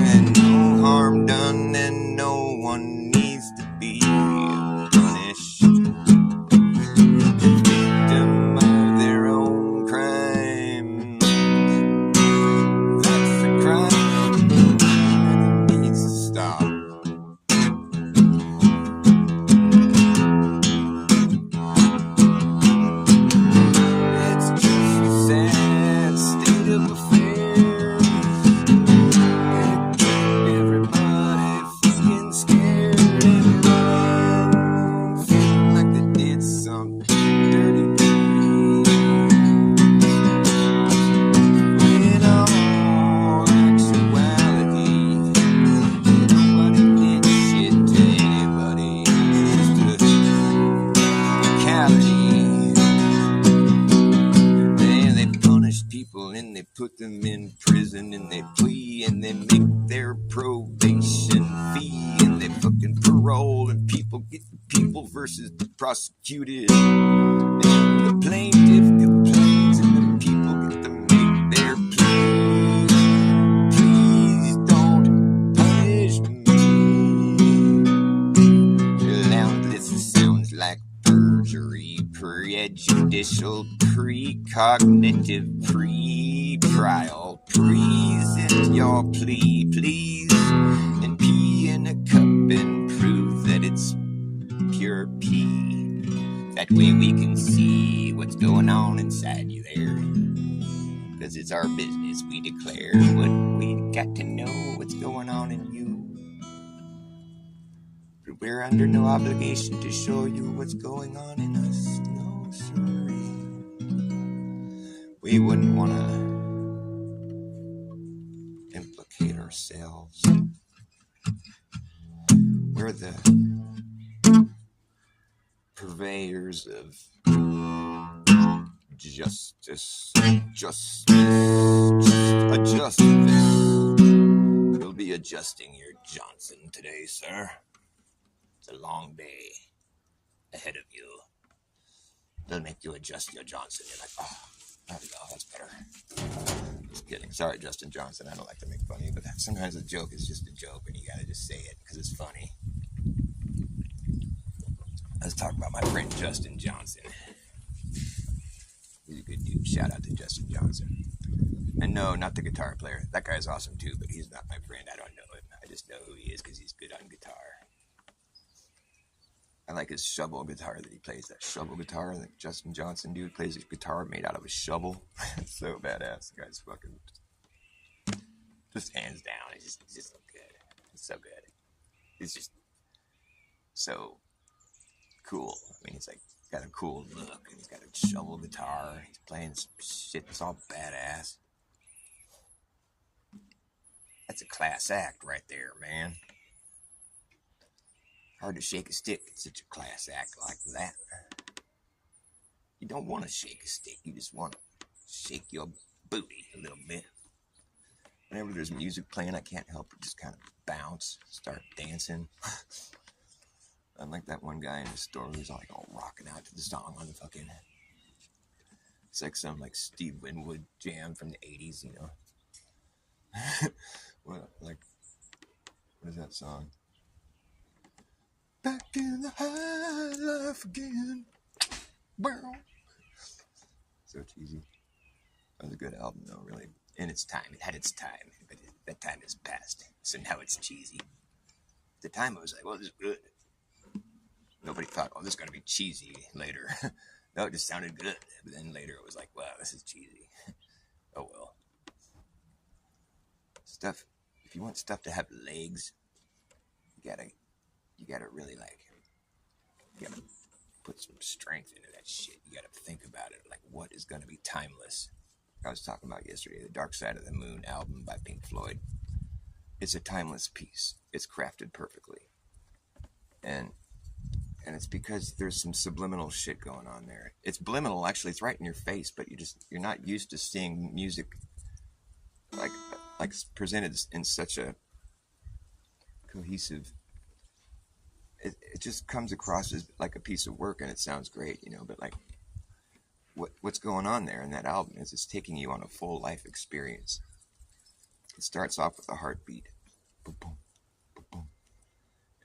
And no harm done, and no one needs to be punished. Victim of their own crime. That's a crime that needs to stop. It's just a sad state of affairs. It keep everybody fucking scared. Everyone feeling like they did something dirty deed. When in all actuality, nobody did shit to anybody. It's just a technicality. And they punish people and they put them in prison and they plea and they make their probation fee and they fucking parole and people get the people versus the prosecuted. And the plaintiff complains and the people get to make their plea. Please don't punish me. Now this sounds like perjury, prejudicial, precognitive, pre-trial. Present your plea, please, and pee in a cup and prove that it's pure pee. That way we can see what's going on inside you there. Because it's our business, we declare what we got to know what's going on in you. But we're under no obligation to show you what's going on in us. No, sorry. We wouldn't want to implicate ourselves. We're the purveyors of justice. Just adjust this. You'll be adjusting your Johnson today, sir. It's a long day ahead of you. They'll make you adjust your Johnson. You're like, oh, there we go, that's better. Just kidding. Sorry, Justin Johnson. I don't like to make fun of you, but sometimes a joke is just a joke and you gotta just say it because it's funny. Let's talk about my friend Justin Johnson. He's a good dude. Shout out to Justin Johnson. And no, not the guitar player. That guy's awesome too, but he's not my friend. I don't know him. I just know who he is because he's good on guitar. I like his shovel guitar that he plays. That shovel guitar that Justin Johnson dude plays his guitar made out of a shovel. It's so badass. The guy's fucking just hands down. It's just so good. It's so good. It's just so cool. I mean, he's like got a cool look and he's got a shovel guitar. He's playing some shit that's all badass. That's a class act right there, man. Hard to shake a stick in such a class act like that. You don't want to shake a stick. You just want to shake your booty a little bit. Whenever there's music playing, I can't help but just kind of bounce, start dancing. Unlike that one guy in the store who's like all rocking out to the song on the fucking... It's like some like Steve Winwood jam from the 80s, you know. What is that song? Back in the high life again. Wow. So cheesy. That was a good album though, really. In its time. It had its time. But that time is past. So now it's cheesy. At the time it was like, well, this is good. Nobody thought, oh, this is going to be cheesy later. No, it just sounded good. But then later it was like, wow, this is cheesy. Oh well. Stuff, if you want stuff to have legs, you gotta really you gotta put some strength into that shit. You gotta think about it, like what is gonna be timeless. I was talking about yesterday, the Dark Side of the Moon album by Pink Floyd. It's a timeless piece. It's crafted perfectly. And And it's because there's some subliminal shit going on there. It's bliminal, actually. It's right in your face, but you're not used to seeing music like like presented in such a cohesive. It just comes across as like a piece of work, and it sounds great, you know. But like, what's going on there in that album is it's taking you on a full life experience. It starts off with a heartbeat, boom, boom, boom, boom,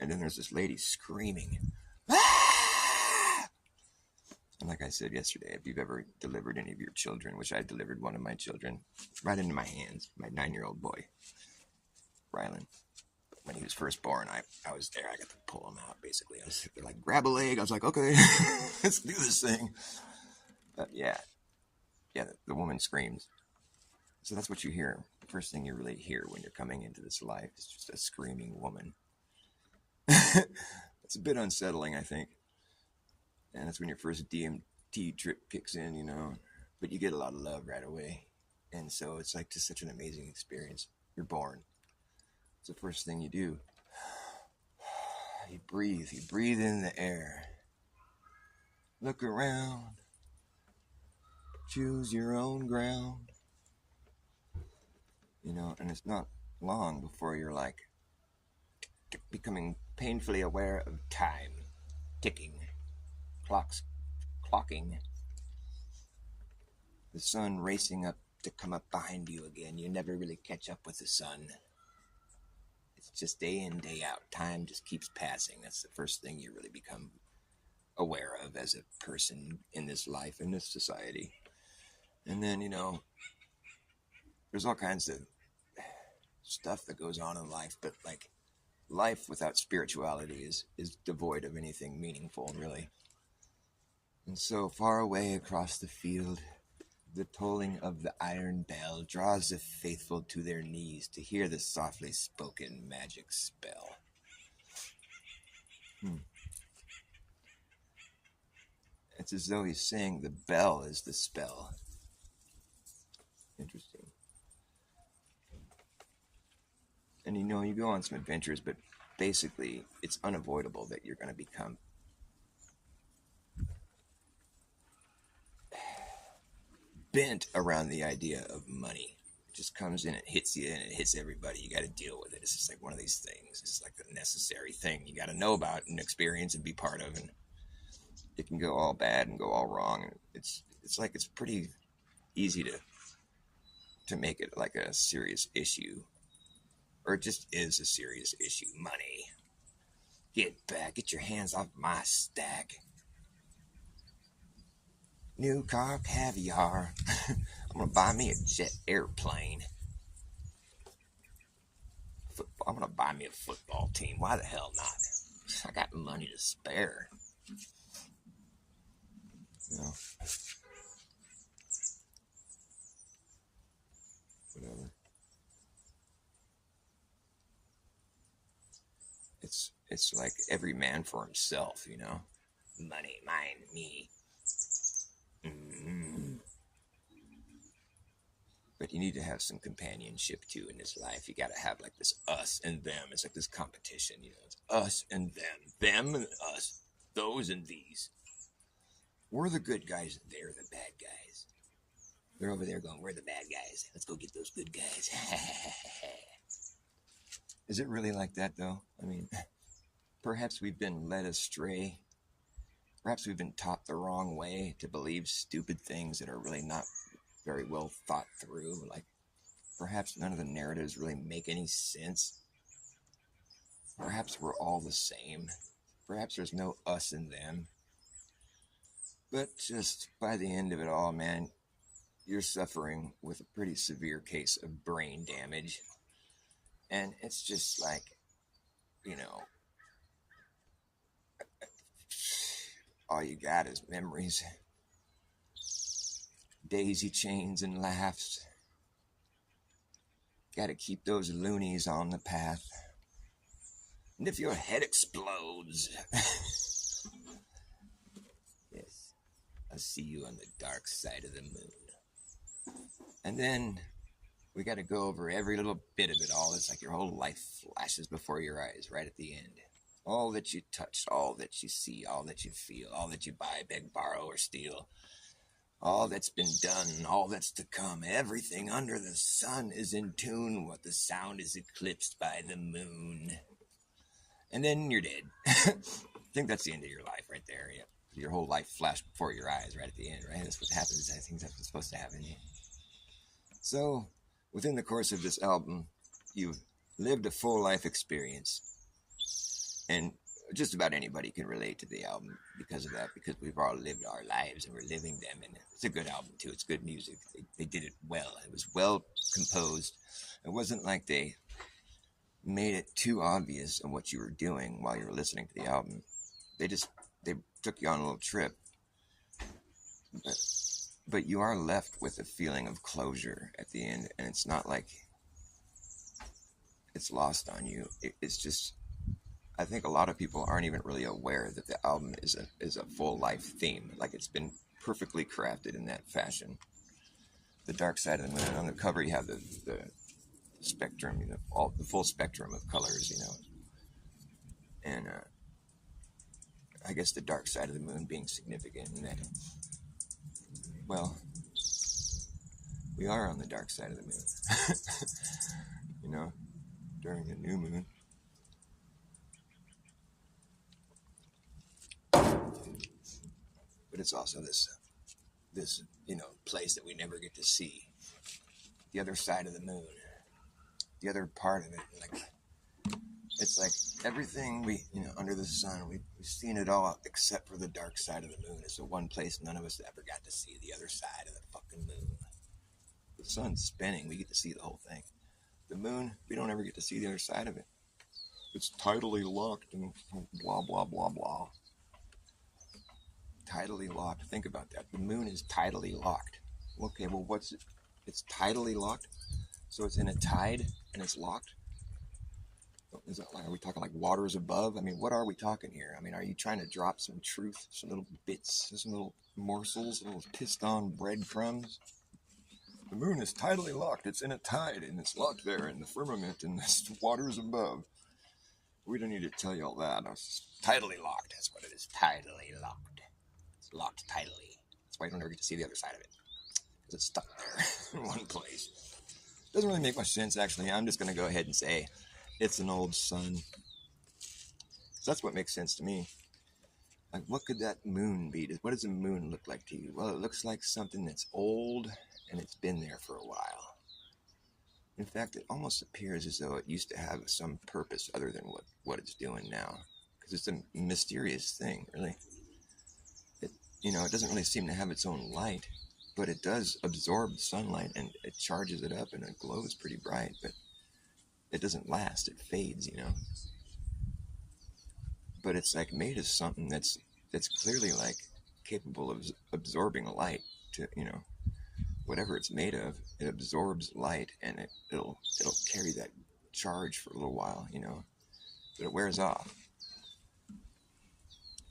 and then there's this lady screaming. Ah! And like I said yesterday, if you've ever delivered any of your children, which I delivered one of my children right into my hands, my 9-year-old boy, Rylan. When he was first born, I was there. I got to pull him out, basically. I was like, grab a leg. I was like, okay, let's do this thing. But yeah, the woman screams. So that's what you hear. The first thing you really hear when you're coming into this life is just a screaming woman. It's a bit unsettling, I think. And that's when your first DMT trip kicks in, you know. But you get a lot of love right away. And so it's like just such an amazing experience. You're born. It's the first thing you do. You breathe in the air. Look around. Choose your own ground. You know, and it's not long before you're like becoming painfully aware of time ticking, clocks clocking, the sun racing up to come up behind you again. You never really catch up with the sun. It's just day in, day out. Time just keeps passing. That's the first thing you really become aware of as a person in this life, in this society. And then, you know, there's all kinds of stuff that goes on in life, but like life without spirituality is devoid of anything meaningful, really. And so far away across the field, the tolling of the iron bell draws the faithful to their knees to hear the softly spoken magic spell. It's as though he's saying the bell is the spell. Interesting. And you know, you go on some adventures, but basically it's unavoidable that you're going to become bent around the idea of money. It just comes in, it hits you, and it hits everybody. You got to deal with it. It's just like one of these things. It's like a necessary thing you got to know about and experience and be part of. And it can go all bad and go all wrong. And it's like it's pretty easy to make it like a serious issue, or it just is a serious issue. Money. Get your hands off my stack. New car, caviar. I'm gonna buy me a jet airplane. I'm gonna buy me a football team. Why the hell not? I got money to spare. You know, whatever. It's like every man for himself, you know. Money, mine, me. Mm-hmm. But you need to have some companionship too in this life. You got to have like this us and them. It's like this competition, you know. It's us and them and us, those and these. We're the good guys and they're the bad guys. They're over there going, we're the bad guys. Let's go get those good guys. Is it really like that though? I mean, perhaps we've been led astray. Perhaps we've been taught the wrong way to believe stupid things that are really not very well thought through. Like, perhaps none of the narratives really make any sense. Perhaps we're all the same. Perhaps there's no us and them. But just by the end of it all, man, you're suffering with a pretty severe case of brain damage. And it's just like, you know, all you got is memories, daisy chains and laughs. Got to keep those loonies on the path. And if your head explodes, yes, I'll see you on the dark side of the moon. And then we got to go over every little bit of it all. It's like your whole life flashes before your eyes right at the end. All that you touch, all that you see, all that you feel, all that you buy, beg, borrow, or steal, all that's been done, all that's to come, everything under the sun is in tune. What the sound is eclipsed by the moon. And then you're dead. I think that's the end of your life right there. Yeah. Your whole life flashed before your eyes right at the end, right? That's what happens. I think that's what's supposed to happen. So, within the course of this album, you've lived a full life experience. And just about anybody can relate to the album because of that, because we've all lived our lives and we're living them. And it's a good album, too. It's good music. They did it well. It was well composed. It wasn't like they made it too obvious of what you were doing while you were listening to the album. They took you on a little trip. But you are left with a feeling of closure at the end, and it's not like it's lost on you. It's just, I think a lot of people aren't even really aware that the album is a full life theme. Like, it's been perfectly crafted in that fashion. The Dark Side of the Moon. On the cover, you have the spectrum, all the full spectrum of colors, and I guess the dark side of the moon being significant in that, well, we are on the dark side of the moon, during the new moon. But it's also this place that we never get to see. The other side of the moon. The other part of it. Like, it's like everything under the sun, we've seen it all except for the dark side of the moon. It's the one place none of us ever got to see, the other side of the fucking moon. The sun's spinning, we get to see the whole thing. The moon, we don't ever get to see the other side of it. It's tidally locked and blah, blah, blah, blah. Tidally locked. Think about that. The moon is tidally locked. Okay, well, what's it? It's tidally locked? So it's in a tide and it's locked? Is that like, are we talking like waters above? I mean, what are we talking here? I mean, are you trying to drop some truth, some little bits, some little morsels, little pissed on breadcrumbs? The moon is tidally locked. It's in a tide and it's locked there in the firmament and the waters above. We don't need to tell you all that. It's tidally locked. That's what it is. Tidally locked. It's locked tidally. That's why you don't ever get to see the other side of it. Because it's stuck there in one place. Doesn't really make much sense, actually. I'm just going to go ahead and say it's an old sun. So that's what makes sense to me. Like, what could that moon be? What does a moon look like to you? Well, it looks like something that's old and it's been there for a while. In fact, it almost appears as though it used to have some purpose other than what it's doing now. Because it's a mysterious thing, really. It doesn't really seem to have its own light, but it does absorb sunlight and it charges it up and it glows pretty bright, but it doesn't last. It fades, But it's like made of something that's clearly like capable of absorbing light to, whatever it's made of, it absorbs light and it'll carry that charge for a little while, but it wears off.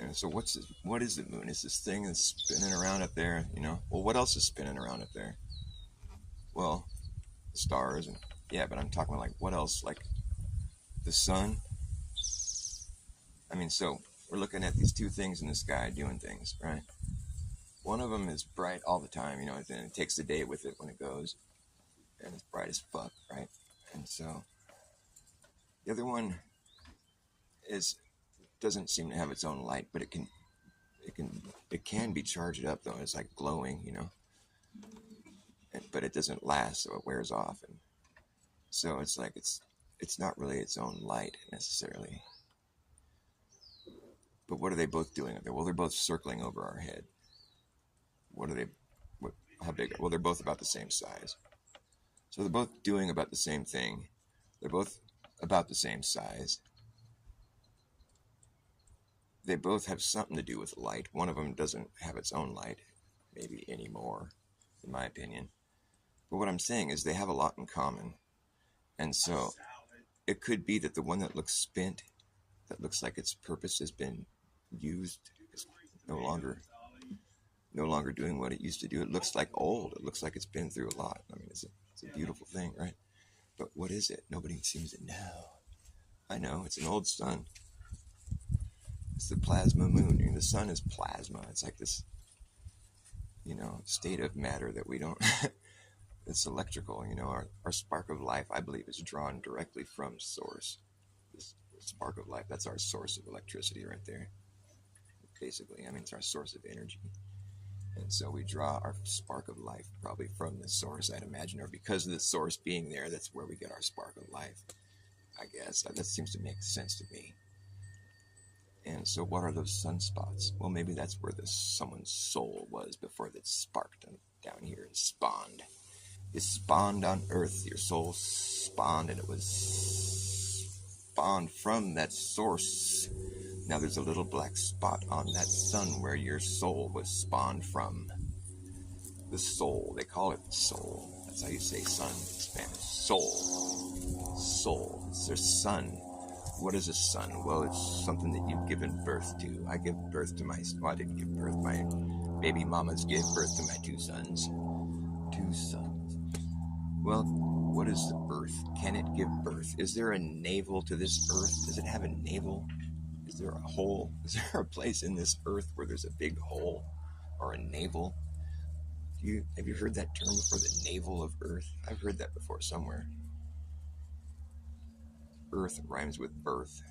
And so what is the moon? It's this thing that's spinning around up there, Well, what else is spinning around up there? Well, the stars and yeah, but I'm talking about like what else? Like the sun. I mean, so we're looking at these two things in the sky doing things, right? One of them is bright all the time, and it takes the day with it when it goes, and it's bright as fuck, right? And so the other one doesn't seem to have its own light, but it can be charged up though. It's like glowing, but it doesn't last, so it wears off, and so it's like it's not really its own light necessarily. But what are they both doing up there? Well, they're both circling over our head. What are they? How big? Well, they're both about the same size. So they're both doing about the same thing. They're both about the same size. They both have something to do with light. One of them doesn't have its own light, maybe anymore, in my opinion. But what I'm saying is they have a lot in common. And so it could be that the one that looks spent, that looks like its purpose has been used, is no longer doing what it used to do. It looks like old. It looks like it's been through a lot. I mean, it's a beautiful thing, right? But what is it? Nobody seems to know. I know, it's an old sun. It's the plasma moon. The sun is plasma. It's like this, state of matter that we don't. It's electrical. Our spark of life, I believe, is drawn directly from source. This spark of life, that's our source of electricity right there. Basically, it's our source of energy. And so we draw our spark of life probably from the source, I'd imagine, or because of the source being there, that's where we get our spark of life, I guess. That seems to make sense to me. And so what are those sunspots? Well, maybe that's where someone's soul was before it sparked down here and spawned. It spawned on Earth. Your soul spawned, and it was spawned from that source. Now there's a little black spot on that sun where your soul was spawned from. The soul, they call it soul. That's how you say sun in Spanish. Soul. Soul. It's their sun. What is a son? Well, it's something that you've given birth to. I give birth to I didn't give birth. My baby mamas gave birth to my 2 sons. 2 sons. Well, what is the earth? Can it give birth? Is there a navel to this earth? Does it have a navel? Is there a hole? Is there a place in this earth where there's a big hole or a navel? Have you heard that term before, the navel of earth? I've heard that before somewhere. Earth rhymes with birth.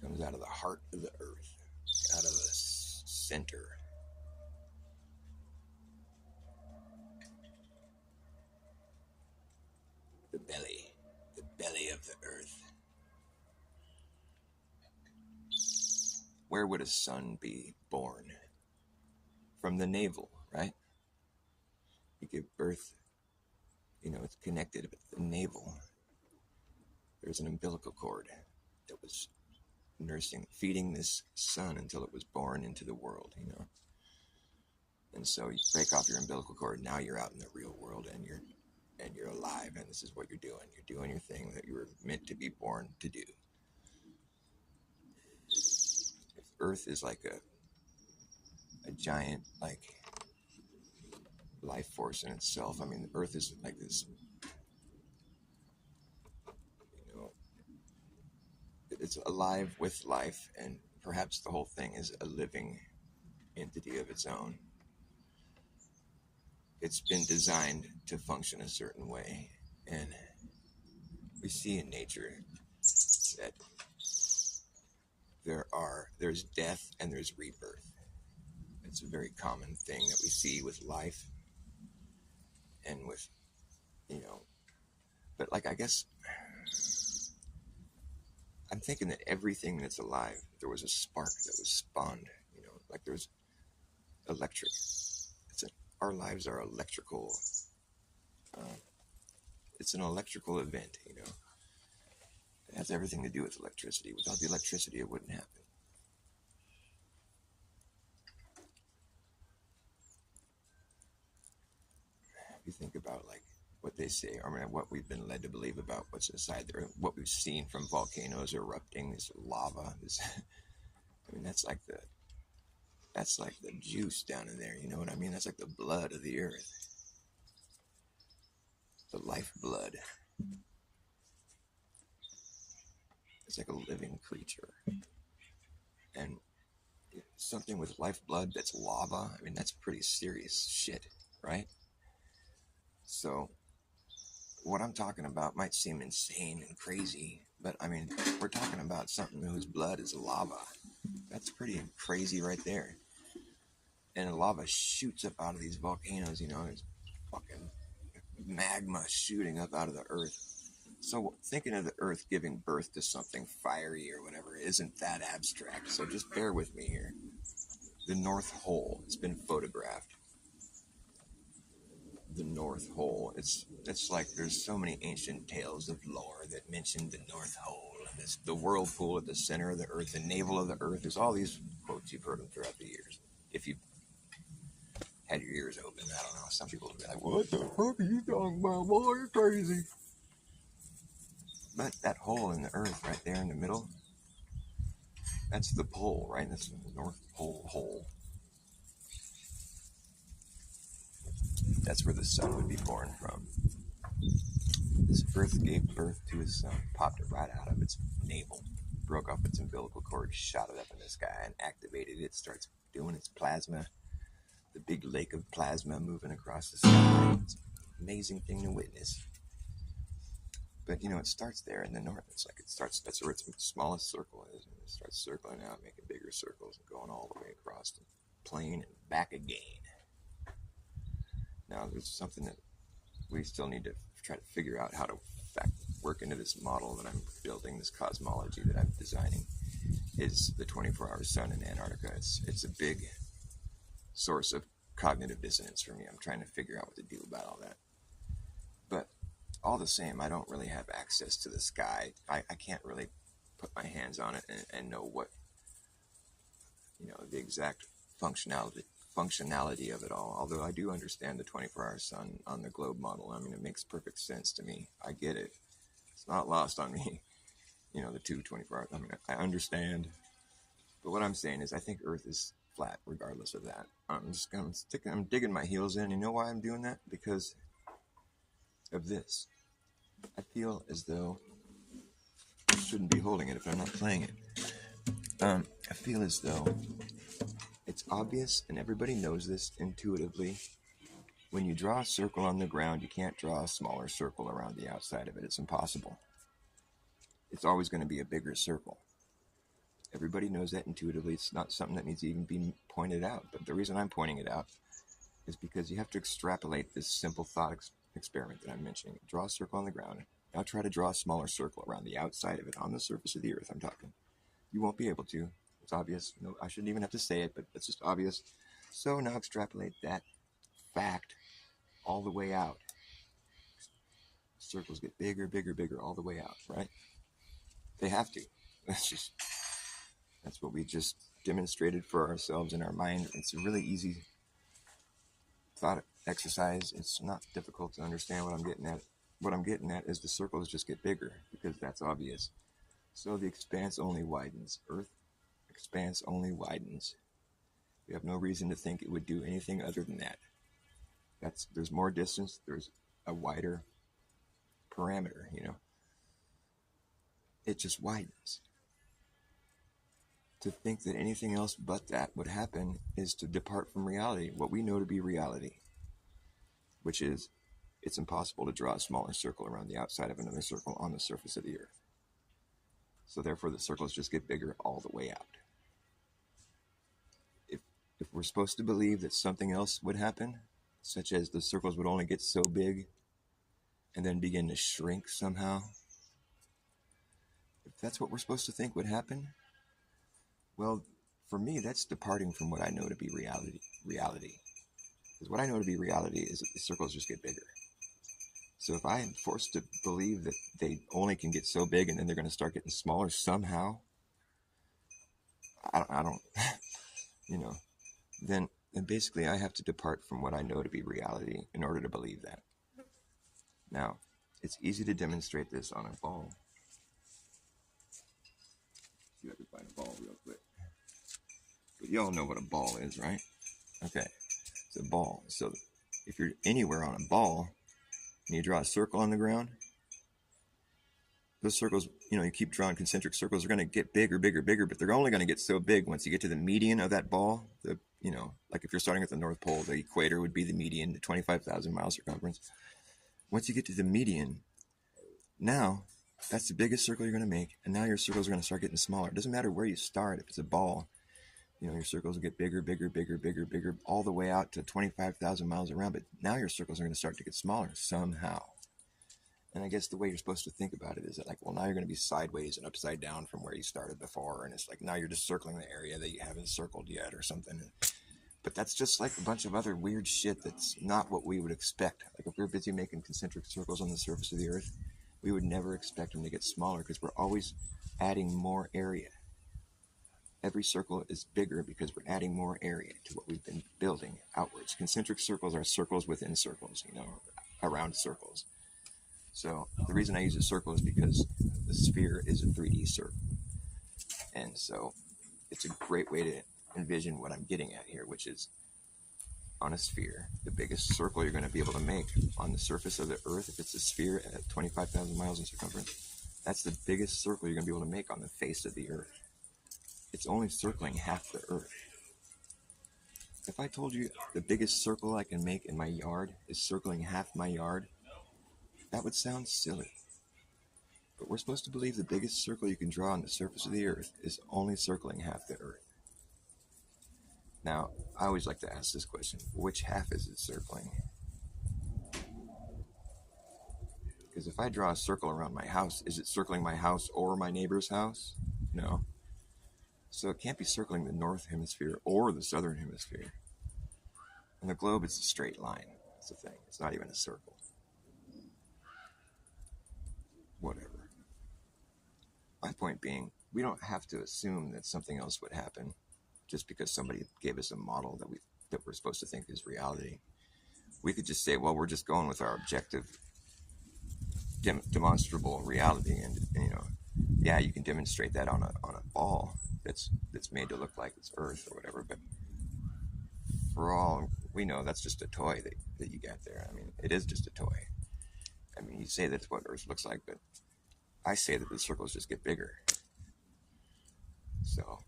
Comes out of the heart of the earth, out of the center. The belly of the earth. Where would a son be born? From the navel, right? You give birth, it's connected with the navel. There's an umbilical cord that was feeding this son until it was born into the world, And so you break off your umbilical cord, now you're out in the real world, and you're alive, and this is what you're doing. You're doing your thing that you were meant to be born to do. If Earth is like a giant, life force in itself, the Earth is like this, it's alive with life, and perhaps the whole thing is a living entity of its own. It's been designed to function a certain way, and we see in nature that there's death and there's rebirth. It's a very common thing that we see with life and with, but I guess I'm thinking that everything that's alive, there was a spark that was spawned, there's electric. Our lives are electrical. It's an electrical event, It has everything to do with electricity. Without the electricity, it wouldn't happen. If you think about what they say, what we've been led to believe about what's inside there, what we've seen from volcanoes erupting, this lava, that's like the juice down in there, you know what I mean? That's like the blood of the earth. The lifeblood. It's like a living creature. And something with lifeblood that's lava, that's pretty serious shit, right? So what I'm talking about might seem insane and crazy, but we're talking about something whose blood is lava. That's pretty crazy right there. And the lava shoots up out of these volcanoes, there's fucking magma shooting up out of the earth. So thinking of the earth giving birth to something fiery or whatever isn't that abstract. So just bear with me here. The North Pole, it's been photographed. The North Pole, it's like there's so many ancient tales of lore that mention the North Pole. It's the whirlpool at the center of the earth, the navel of the earth. There's all these quotes, you've heard them throughout the years. If you had your ears open, I don't know, some people would be like, what the fuck are you talking about? Boy, you're crazy. But that hole in the earth right there in the middle, that's the pole, right? That's the North Pole hole. That's where the sun would be born from. This Earth gave birth to his son, popped it right out of its navel, broke off its umbilical cord, shot it up in the sky, and activated it. Starts doing its plasma, the big lake of plasma moving across the sky. It's an amazing thing to witness. But it starts there in the north. It's like that's where its smallest circle is. And it starts circling out, making bigger circles, and going all the way across the plane and back again. Now, there's something that we still need to try to figure out how to work into this model that I'm building, this cosmology that I'm designing, is the 24-hour sun in Antarctica. It's a big source of cognitive dissonance for me. I'm trying to figure out what to do about all that. But all the same, I don't really have access to the sky. I can't really put my hands on it and know what, the exact functionality of it all. Although I do understand the 24-hour sun on the globe model. I mean, it makes perfect sense to me. I get it. It's not lost on me. The 24 hours. I mean, I understand. But what I'm saying is I think Earth is flat regardless of that. I'm digging my heels in. You know why I'm doing that? Because of this. I feel as though I shouldn't be holding it if I'm not playing it. I feel as though it's obvious, and everybody knows this intuitively. When you draw a circle on the ground, you can't draw a smaller circle around the outside of it. It's impossible. It's always going to be a bigger circle. Everybody knows that intuitively. It's not something that needs to even be pointed out. But the reason I'm pointing it out is because you have to extrapolate this simple thought experiment that I'm mentioning. Draw a circle on the ground. Now try to draw a smaller circle around the outside of it, on the surface of the Earth, I'm talking. You won't be able to. It's obvious. No, I shouldn't even have to say it, but it's just obvious. So now extrapolate that fact all the way out. Circles get bigger, bigger, bigger all the way out, right? They have to. That's what we just demonstrated for ourselves in our mind. It's a really easy thought exercise. It's not difficult to understand what I'm getting at. What I'm getting at is the circles just get bigger because that's obvious. So the expanse only widens. Earth expanse only widens. We have no reason to think it would do anything other than that. There's more distance. There's a wider parameter, It just widens. To think that anything else but that would happen is to depart from reality, what we know to be reality, which is it's impossible to draw a smaller circle around the outside of another circle on the surface of the Earth. So therefore the circles just get bigger all the way out. If we're supposed to believe that something else would happen, such as the circles would only get so big and then begin to shrink somehow, if that's what we're supposed to think would happen, well, for me, that's departing from what I know to be reality. Because what I know to be reality is that the circles just get bigger. So if I am forced to believe that they only can get so big and then they're going to start getting smaller somehow, I don't then basically I have to depart from what I know to be reality in order to believe that. Now, it's easy to demonstrate this on a ball. See if I can find a ball real quick. But y'all know what a ball is, right? Okay, it's a ball. So if you're anywhere on a ball and you draw a circle on the ground, those circles, you keep drawing concentric circles, are going to get bigger, bigger, bigger, but they're only going to get so big once you get to the median of that ball. Like if you're starting at the North Pole, the equator would be the median, the 25,000 mile circumference. Once you get to the median, now that's the biggest circle you're going to make, and now your circles are going to start getting smaller. It doesn't matter where you start. If it's a ball, your circles will get bigger, bigger, bigger, bigger, bigger, all the way out to 25,000 miles around, but now your circles are going to start to get smaller somehow. And I guess the way you're supposed to think about it is that, now you're going to be sideways and upside down from where you started before. And it's like, now you're just circling the area that you haven't circled yet or something. But that's just like a bunch of other weird shit that's not what we would expect. Like if we're busy making concentric circles on the surface of the Earth, we would never expect them to get smaller because we're always adding more area. Every circle is bigger because we're adding more area to what we've been building outwards. Concentric circles are circles within circles, around circles. So the reason I use a circle is because the sphere is a 3D circle. And so it's a great way to envision what I'm getting at here, which is on a sphere, the biggest circle you're going to be able to make on the surface of the Earth, if it's a sphere at 25,000 miles in circumference, that's the biggest circle you're going to be able to make on the face of the Earth. It's only circling half the Earth. If I told you the biggest circle I can make in my yard is circling half my yard, that would sound silly. But we're supposed to believe the biggest circle you can draw on the surface of the Earth is only circling half the Earth. Now, I always like to ask this question, which half is it circling? Because if I draw a circle around my house, is it circling my house or my neighbor's house? No. So it can't be circling the north hemisphere or the southern hemisphere. On the globe, it's a straight line. That's the thing. It's not even a circle. Whatever. My point being, we don't have to assume that something else would happen just because somebody gave us a model that we're supposed to think is reality. We could just say, well, we're just going with our objective, demonstrable reality, and yeah, you can demonstrate that on a ball that's made to look like it's Earth or whatever, but for all we know, that's just a toy that you got there. I mean, it is just a toy. I mean, you say that's what Earth looks like, but I say that the circles just get bigger. So,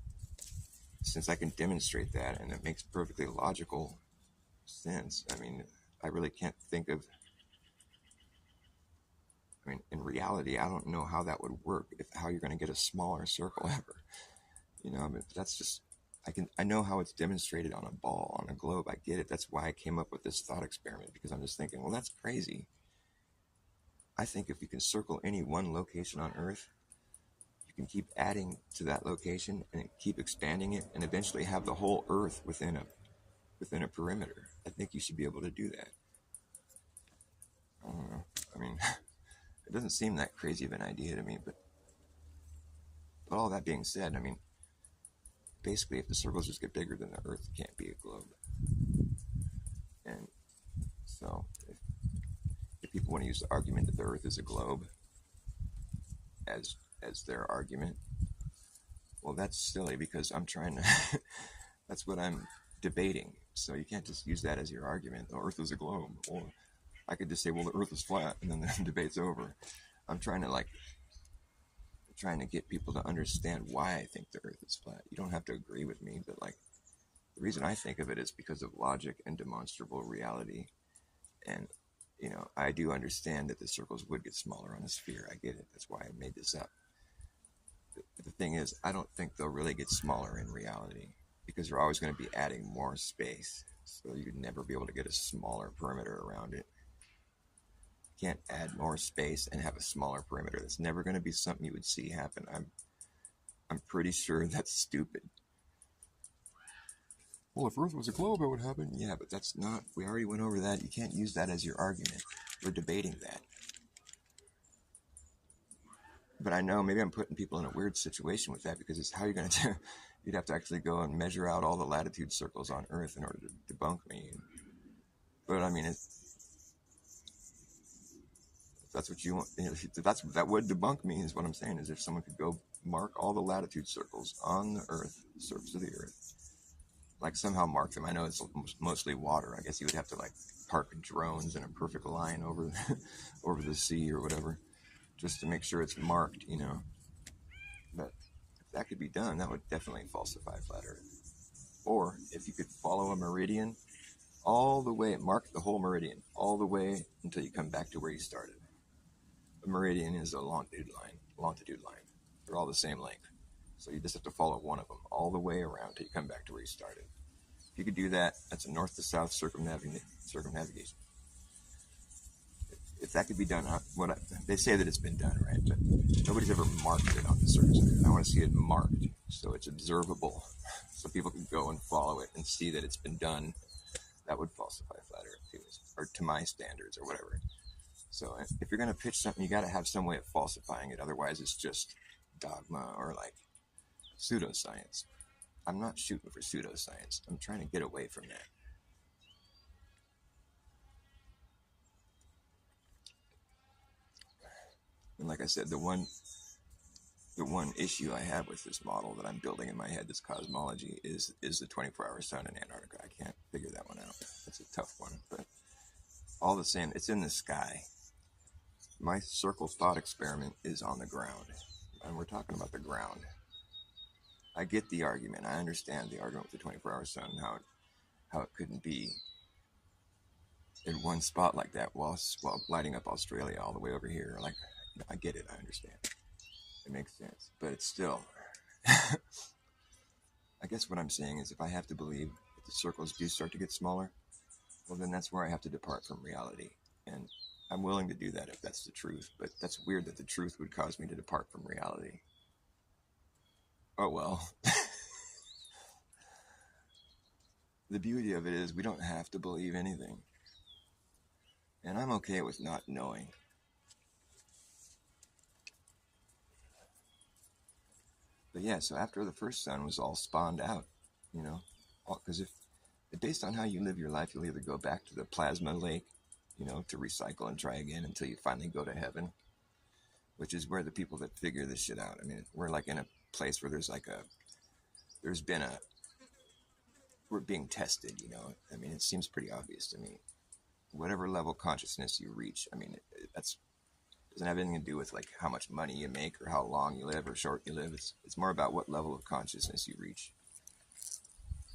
since I can demonstrate that, and it makes perfectly logical sense, I mean, I really can't think of, I mean, in reality, I don't know how that would work, how you're going to get a smaller circle ever. I mean, that's just, I know how it's demonstrated on a ball, on a globe. I get it. That's why I came up with this thought experiment, because I'm just thinking, well, that's crazy. I think if you can circle any one location on Earth, you can keep adding to that location and keep expanding it, and eventually have the whole Earth within a perimeter. I think you should be able to do that. I don't know. I mean, it doesn't seem that crazy of an idea to me, but all that being said, I mean, basically, if the circles just get bigger, then the Earth can't be a globe. And so, if people want to use the argument that the Earth is a globe as their argument, well, that's silly, because I'm trying to, that's what I'm debating. So you can't just use that as your argument. The Earth is a globe. Or I could just say, well, the Earth is flat, and then the debate's over. I'm trying to get people to understand why I think the Earth is flat. You don't have to agree with me, but the reason I think of it is because of logic and demonstrable reality. And I do understand that the circles would get smaller on a sphere. I get it. That's why I made this up. The thing is, I don't think they'll really get smaller in reality, because they're always going to be adding more space. So you'd never be able to get a smaller perimeter around it. You can't add more space and have a smaller perimeter. That's never going to be something you would see happen. I'm pretty sure that's stupid. Well, if Earth was a globe, it would happen. Yeah, but that's not, we already went over that. You can't use that as your argument. We're debating that. But I know maybe I'm putting people in a weird situation with that, because it's how you're going to do. You'd have to actually go and measure out all the latitude circles on Earth in order to debunk me. But I mean, if that's what you want, that would debunk me, is what I'm saying, is if someone could go mark all the latitude circles on the Earth, the surface of the Earth, somehow mark them. I know it's mostly water. I guess you would have to park drones in a perfect line over the sea or whatever, just to make sure it's marked, But if that could be done, that would definitely falsify flat Earth. Or if you could follow a meridian all the way, mark the whole meridian all the way until you come back to where you started. A meridian is a longitude line. They're all the same length. So you just have to follow one of them all the way around till you come back to where you started. If you could do that, that's a north to south circumnavigation. If that could be done, they say that it's been done, right? But nobody's ever marked it on the surface. I want to see it marked so it's observable, so people can go and follow it and see that it's been done. That would falsify flat Earth too, or to my standards or whatever. So if you're going to pitch something, you got to have some way of falsifying it. Otherwise, it's just dogma or pseudoscience. I'm not shooting for pseudoscience. I'm trying to get away from that. And like I said, the one issue I have with this model that I'm building in my head, this cosmology, is the 24-hour sun in Antarctica. I can't figure that one out. It's a tough one, but all the same, it's in the sky. My circle thought experiment is on the ground, and we're talking about the ground. I get the argument. I understand the argument with the 24-hour sun, how it couldn't be in one spot like that while lighting up Australia all the way over here. Like, I get it. I understand. It makes sense. But it's still, I guess what I'm saying is if I have to believe that the circles do start to get smaller, well, then that's where I have to depart from reality. And I'm willing to do that if that's the truth. But that's weird that the truth would cause me to depart from reality. Oh, well. The beauty of it is we don't have to believe anything. And I'm okay with not knowing. But yeah, so after the first sun was all spawned out, because if based on how you live your life, you'll either go back to the plasma lake, to recycle and try again until you finally go to heaven, which is where the people that figure this shit out. I mean, we're like in a place where we're being tested, I mean, it seems pretty obvious to me. Whatever level of consciousness you reach, I mean, that's doesn't have anything to do with like how much money you make or how long you live or short you live. It's more about what level of consciousness you reach.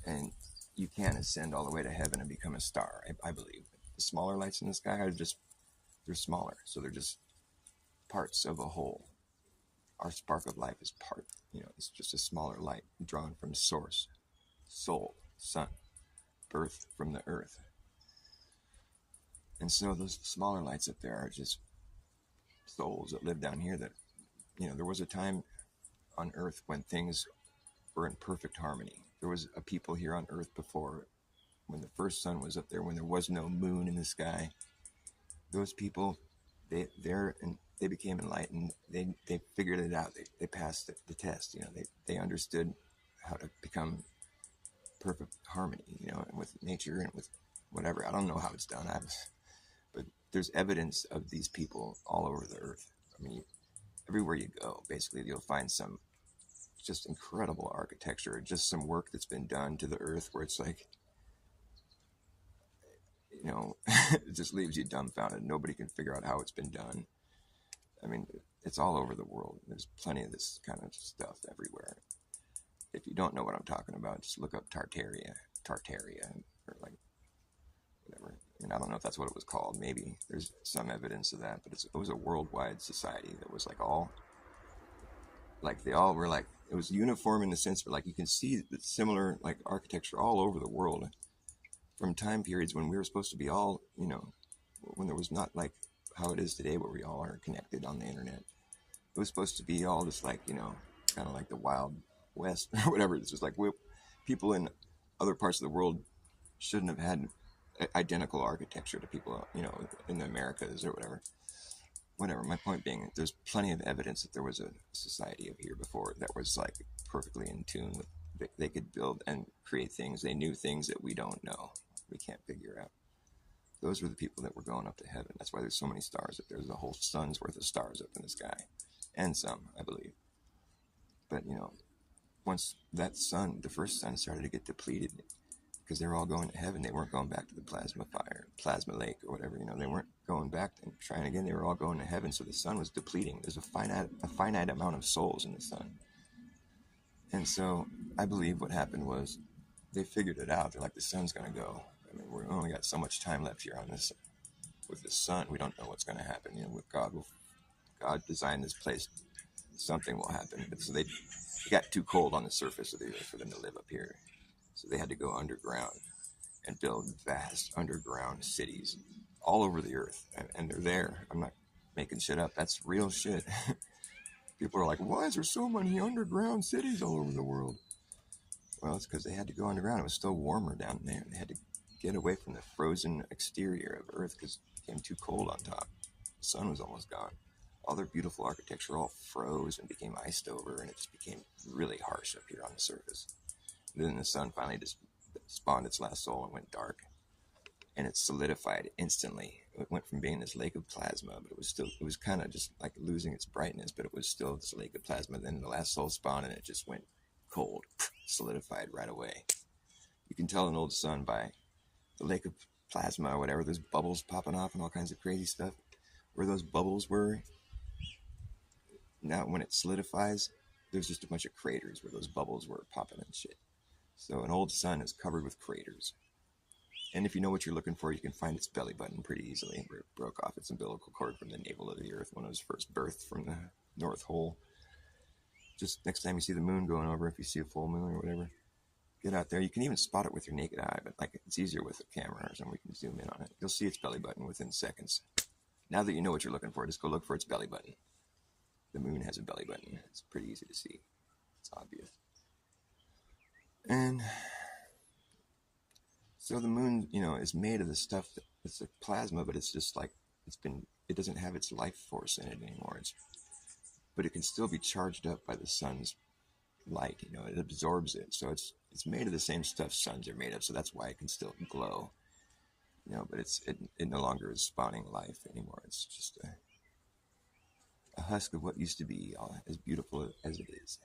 And you can ascend all the way to heaven and become a star, I believe. The smaller lights in the sky they're smaller. So they're just parts of a whole. Our spark of life is part, it's just a smaller light drawn from source, soul, sun, birth from the earth. And so those smaller lights up there are just souls that live down here that, there was a time on earth when things were in perfect harmony. There was a people here on earth before, when the first sun was up there, when there was no moon in the sky. Those people, they became enlightened. They figured it out. They passed the test. They understood how to become perfect harmony, and with nature and with whatever. I don't know how it's done. But there's evidence of these people all over the earth. I mean, everywhere you go, basically, you'll find some just incredible architecture, just some work that's been done to the earth where it's like, it just leaves you dumbfounded. Nobody can figure out how it's been done. I mean, it's all over the world. There's plenty of this kind of stuff everywhere. If you don't know what I'm talking about, just look up Tartaria, or like whatever. I mean, I don't know if that's what it was called. Maybe there's some evidence of that, but it was a worldwide society that was they all were like, it was uniform in the sense where like you can see the similar like architecture all over the world from time periods when we were supposed to be all, when there was not like how it is today where we all are connected on the internet. It was supposed to be all just like, kind of like the Wild West or whatever. It's just like people in other parts of the world shouldn't have had identical architecture to people, in the Americas or whatever. My point being, there's plenty of evidence that there was a society of here before that was like perfectly in tune with, they could build and create things. They knew things that we don't know. We can't figure out. Those were the people that were going up to heaven. That's why there's so many stars up there. There's a whole sun's worth of stars up in the sky, and some, I believe. But once that sun, the first sun, started to get depleted, because they were all going to heaven. They weren't going back to the plasma lake or whatever. They weren't going back and trying again. They were all going to heaven. So the sun was depleting. There's a finite amount of souls in the sun. And so I believe what happened was they figured it out. They're like, the sun's going to go. I mean, we've only got so much time left here on this. With the sun, we don't know what's going to happen. With God, God designed this place. Something will happen. But so they got too cold on the surface of the earth for them to live up here. So they had to go underground and build vast underground cities all over the earth. And they're there. I'm not making shit up. That's real shit. People are like, why is there so many underground cities all over the world? Well, it's because they had to go underground. It was still warmer down there. They had to get away from the frozen exterior of Earth because it became too cold on top. The sun was almost gone. All their beautiful architecture all froze and became iced over, and it just became really harsh up here on the surface. And then the sun finally just spawned its last soul and went dark. And it solidified instantly. It went from being this lake of plasma, but it was kind of just like losing its brightness, but it was still this lake of plasma. Then the last soul spawned and it just went cold, solidified right away. You can tell an old sun by the lake of plasma or whatever, there's bubbles popping off and all kinds of crazy stuff. Where those bubbles were, now when it solidifies, there's just a bunch of craters where those bubbles were popping and shit. So an old sun is covered with craters. And if you know what you're looking for, you can find its belly button pretty easily, where it broke off its umbilical cord from the navel of the Earth when it was first birthed from the North Pole. Just next time you see the moon going over, if you see a full moon or whatever, get out there. You can even spot it with your naked eye, but like it's easier with a camera or something. We can zoom in on it. You'll see its belly button within seconds. Now that you know what you're looking for, just go look for its belly button. The moon has a belly button. It's pretty easy to see. It's obvious. And so the moon, is made of the stuff that it's a plasma, but it's just like it doesn't have its life force in it anymore. But it can still be charged up by the sun's light. It absorbs it. So it's made of the same stuff suns are made of. So that's why it can still glow. But it no longer is spawning life anymore. It's just a husk of what used to be, as beautiful as it is.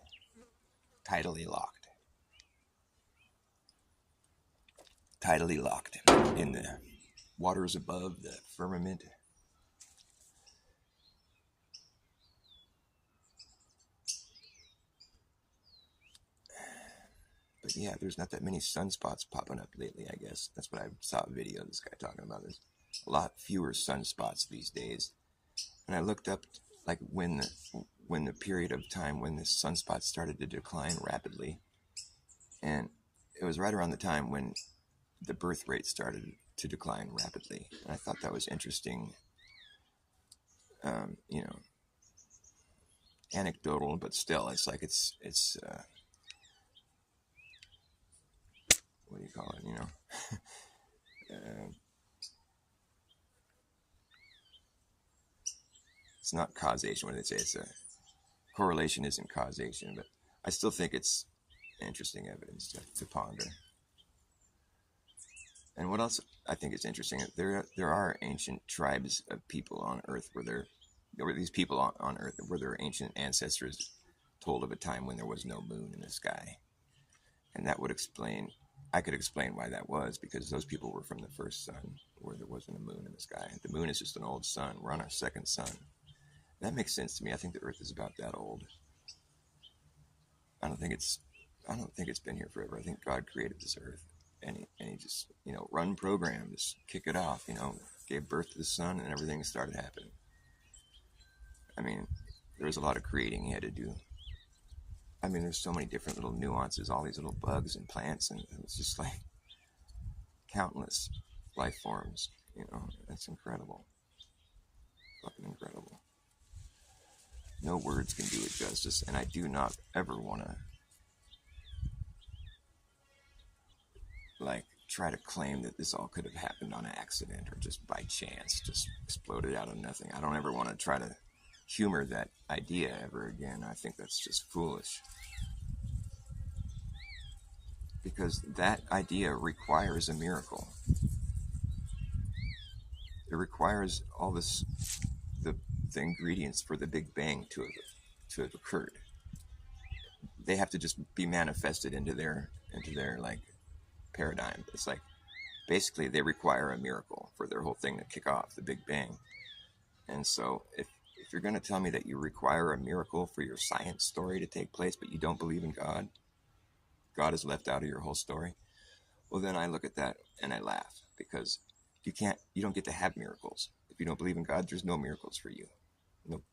Tidally locked. Tidally locked in the waters above the firmament. But yeah, there's not that many sunspots popping up lately, I guess. That's what I saw a video of this guy talking about. There's a lot fewer sunspots these days. And I looked up like when the period of time when the sunspots started to decline rapidly. And it was right around the time when the birth rate started to decline rapidly. And I thought that was interesting, anecdotal, but still, it's like it's what do you call it, it's not causation. What do they say? It's a correlation isn't causation, but I still think it's interesting evidence to ponder. And what else I think is interesting, there are ancient tribes of people on Earth where these people on Earth where their ancient ancestors told of a time when there was no moon in the sky. And that would explain, I could explain why that was, because those people were from the first sun where there wasn't a moon in the sky. The moon is just an old sun. We're on our second sun. That makes sense to me. I think the Earth is about that old. I don't think it's been here forever. I think God created this Earth. And he just, run program, just kick it off, gave birth to the sun and everything started happening. I mean, there was a lot of creating he had to do. I mean, there's so many different little nuances, all these little bugs and plants, and it's just like countless life forms, It's incredible. Fucking incredible. No words can do it justice, and I do not ever want to try to claim that this all could have happened on accident or just by chance, just exploded out of nothing. I don't ever want to try to humor that idea ever again. I think that's just foolish. Because that idea requires a miracle. It requires all the ingredients for the Big Bang to have occurred. They have to just be manifested into their paradigm. It's like basically they require a miracle for their whole thing to kick off, the Big Bang. And so if you're going to tell me that you require a miracle for your science story to take place, but you don't believe in God, God is left out of your whole story, well, then I look at that and I laugh, because you don't get to have miracles. If you don't believe in God, there's no miracles for you. Nope.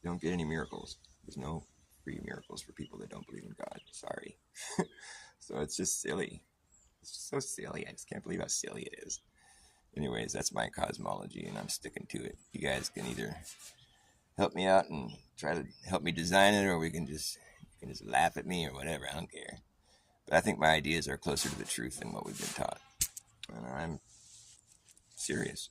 You don't get any miracles. There's no free miracles for people that don't believe in God. Sorry. So it's just silly. It's just so silly. I just can't believe how silly it is. Anyways, that's my cosmology, and I'm sticking to it. You guys can either help me out and try to help me design it, or you can just laugh at me or whatever. I don't care. But I think my ideas are closer to the truth than what we've been taught. And I'm serious.